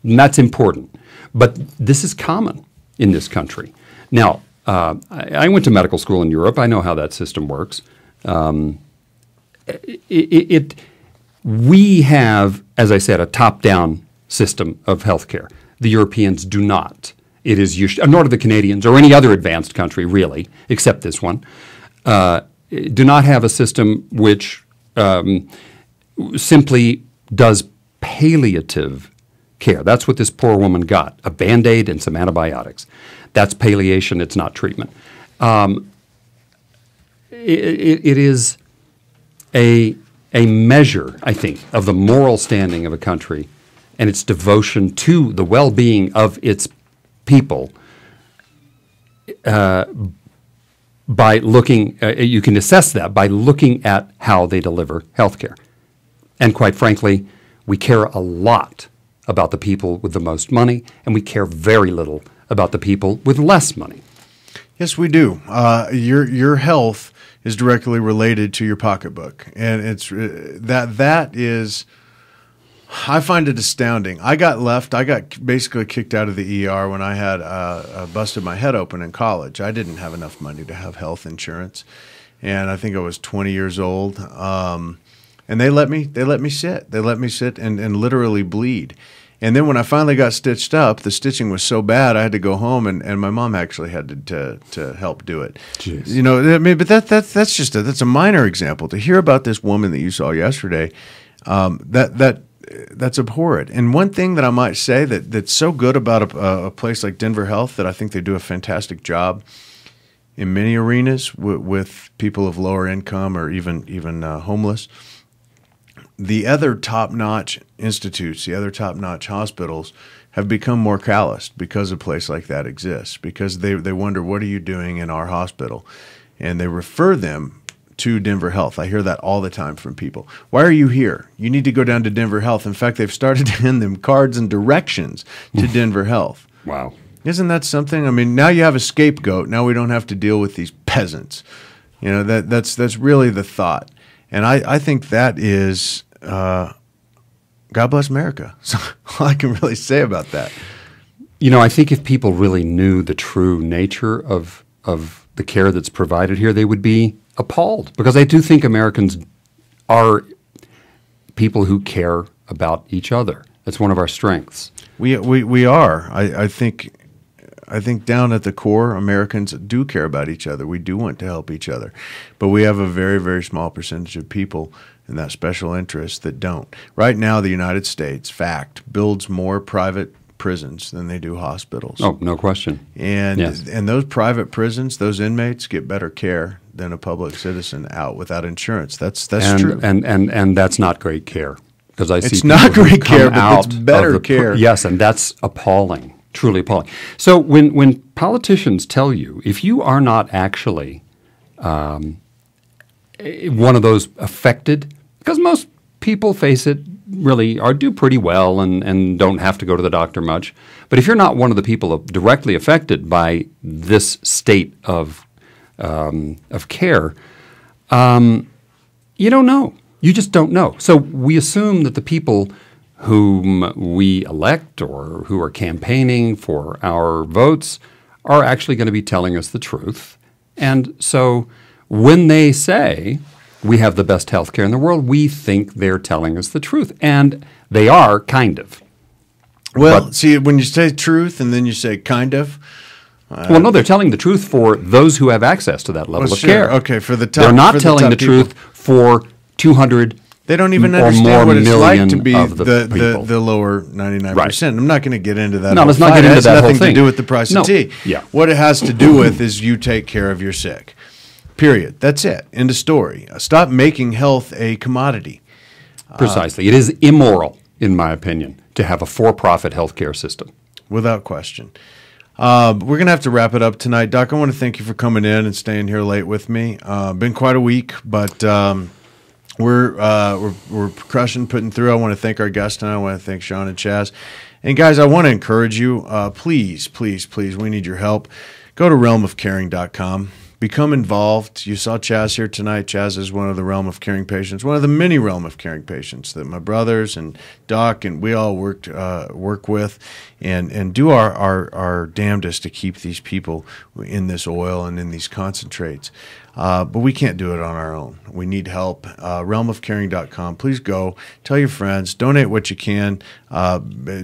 And that's important. But this is common in this country. Now, I went to medical school in Europe. I know how that system works. We have, as I said, a top-down system of healthcare. The Europeans do not. It is usually, nor do the Canadians or any other advanced country, really, except this one, do not have a system which simply does palliative care. That's what this poor woman got, a Band-Aid and some antibiotics. That's palliation, it's not treatment. It is a a measure, I think, of the moral standing of a country and its devotion to the well-being of its people by looking, you can assess that by looking at how they deliver health care. And quite frankly, we care a lot about the people with the most money, and we care very little about the people with less money. Yes, we do. Your health is directly related to your pocketbook, and it's that is. I find it astounding. I got basically kicked out of the ER when I had busted my head open in college. I didn't have enough money to have health insurance, and I think I was 20 years old. And they let me sit. They let me sit and literally bleed. And then when I finally got stitched up, the stitching was so bad I had to go home, and my mom actually had to help do it. Jeez. You know, I mean, but that's just that's a minor example. To hear about this woman that you saw yesterday, that's abhorrent. And one thing that I might say that's so good about a place like Denver Health, that I think they do a fantastic job in many arenas with people of lower income or even homeless. The other top-notch institutes, the other top-notch hospitals have become more calloused because a place like that exists, because they wonder, what are you doing in our hospital? And they refer them to Denver Health. I hear that all the time from people. Why are you here? You need to go down to Denver Health. In fact, they've started to hand them cards and directions to Denver Health. Wow. Isn't that something? I mean, now you have a scapegoat. Now we don't have to deal with these peasants. You know, that's really the thought. And I think that is, God bless America. So all I can really say about that. You know, I think if people really knew the true nature of the care that's provided here, they would be appalled, because I do think Americans are people who care about each other. That's one of our strengths. We are. I think down at the core, Americans do care about each other. We do want to help each other, but we have a very, very small percentage of people in that special interest that don't. Right now, the United States, builds more private prisons than they do hospitals. Oh, no question. And yes. And those private prisons, those inmates get better care than a public citizen out without insurance. That's true. And that's not great care, because I see it's not great care, but it's better care. Yes, and that's appalling, truly appalling. So when politicians tell you, if you are not actually one of those affected, because most people, face it, really do pretty well and don't have to go to the doctor much. But if you're not one of the people directly affected by this state of care, you don't know. You just don't know. So we assume that the people whom we elect or who are campaigning for our votes are actually going to be telling us the truth. And so when they say we have the best health care in the world, we think they're telling us the truth. And they are, kind of. Well, see, when you say truth and then you say kind of. Well, no, they're telling the truth for those who have access to that level of care. Okay, for the top. They're not telling the truth for 200. They don't even understand what it's like to be the lower 99%. Right. I'm not going to get into that. No, let's not get into that whole thing. It has nothing to do with the price of tea. Yeah. What it has to do with is you take care of your sick. Period. That's it. End of story. Stop making health a commodity. Precisely. It is immoral, in my opinion, to have a for-profit healthcare system. Without question. We're going to have to wrap it up tonight. Doc, I want to thank you for coming in and staying here late with me. Been quite a week, but we're crushing, putting through. I want to thank our guests tonight. I want to thank Sean and Chaz. And guys, I want to encourage you, please, we need your help. Go to realmofcaring.com. Become involved. You saw Chaz here tonight. Chaz is one of the Realm of Caring patients, one of the many Realm of Caring patients that my brothers and Doc and we all work with, and do our damnedest to keep these people in this oil and in these concentrates. But we can't do it on our own. We need help. Realmofcaring.com. Please go. Tell your friends. Donate what you can.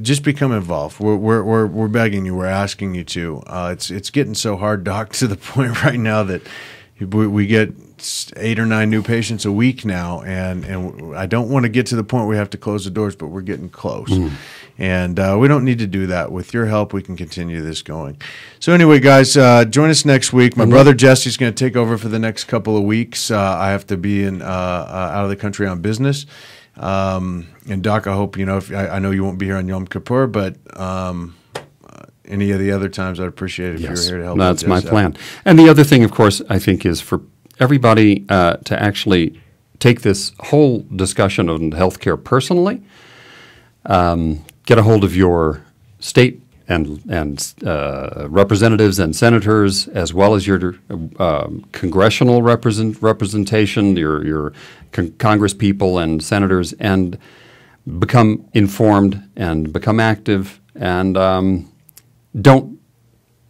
Just become involved. We're begging you. We're asking you to. It's getting so hard, Doc, to the point right now that we get 8 or 9 new patients a week now, and I don't want to get to the point where we have to close the doors, but we're getting close. And we don't need to do that. With your help, we can continue this going. So anyway, guys, join us next week. My brother Jesse's going to take over for the next couple of weeks. I have to be out of the country on business. And Doc, I hope, I know you won't be here on Yom Kippur, but any of the other times, I'd appreciate it if you were here to help. That's my plan. And the other thing, of course, I think is for everybody to actually take this whole discussion on healthcare personally, get a hold of your state and representatives and senators, as well as your congressional representation, your Congress people and senators, and become informed and become active, and don't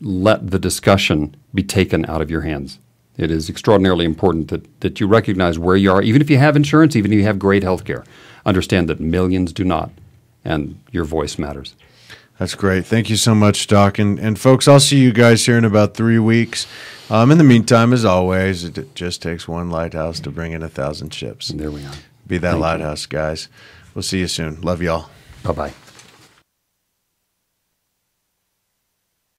let the discussion be taken out of your hands. It is extraordinarily important that you recognize where you are, even if you have insurance, even if you have great health care. Understand that millions do not, and your voice matters. That's great. Thank you so much, Doc. And folks, I'll see you guys here in about 3 weeks. In the meantime, as always, it just takes one lighthouse to bring in 1,000 ships. And there we are. Be that lighthouse, guys. We'll see you soon. Love y'all. Bye-bye.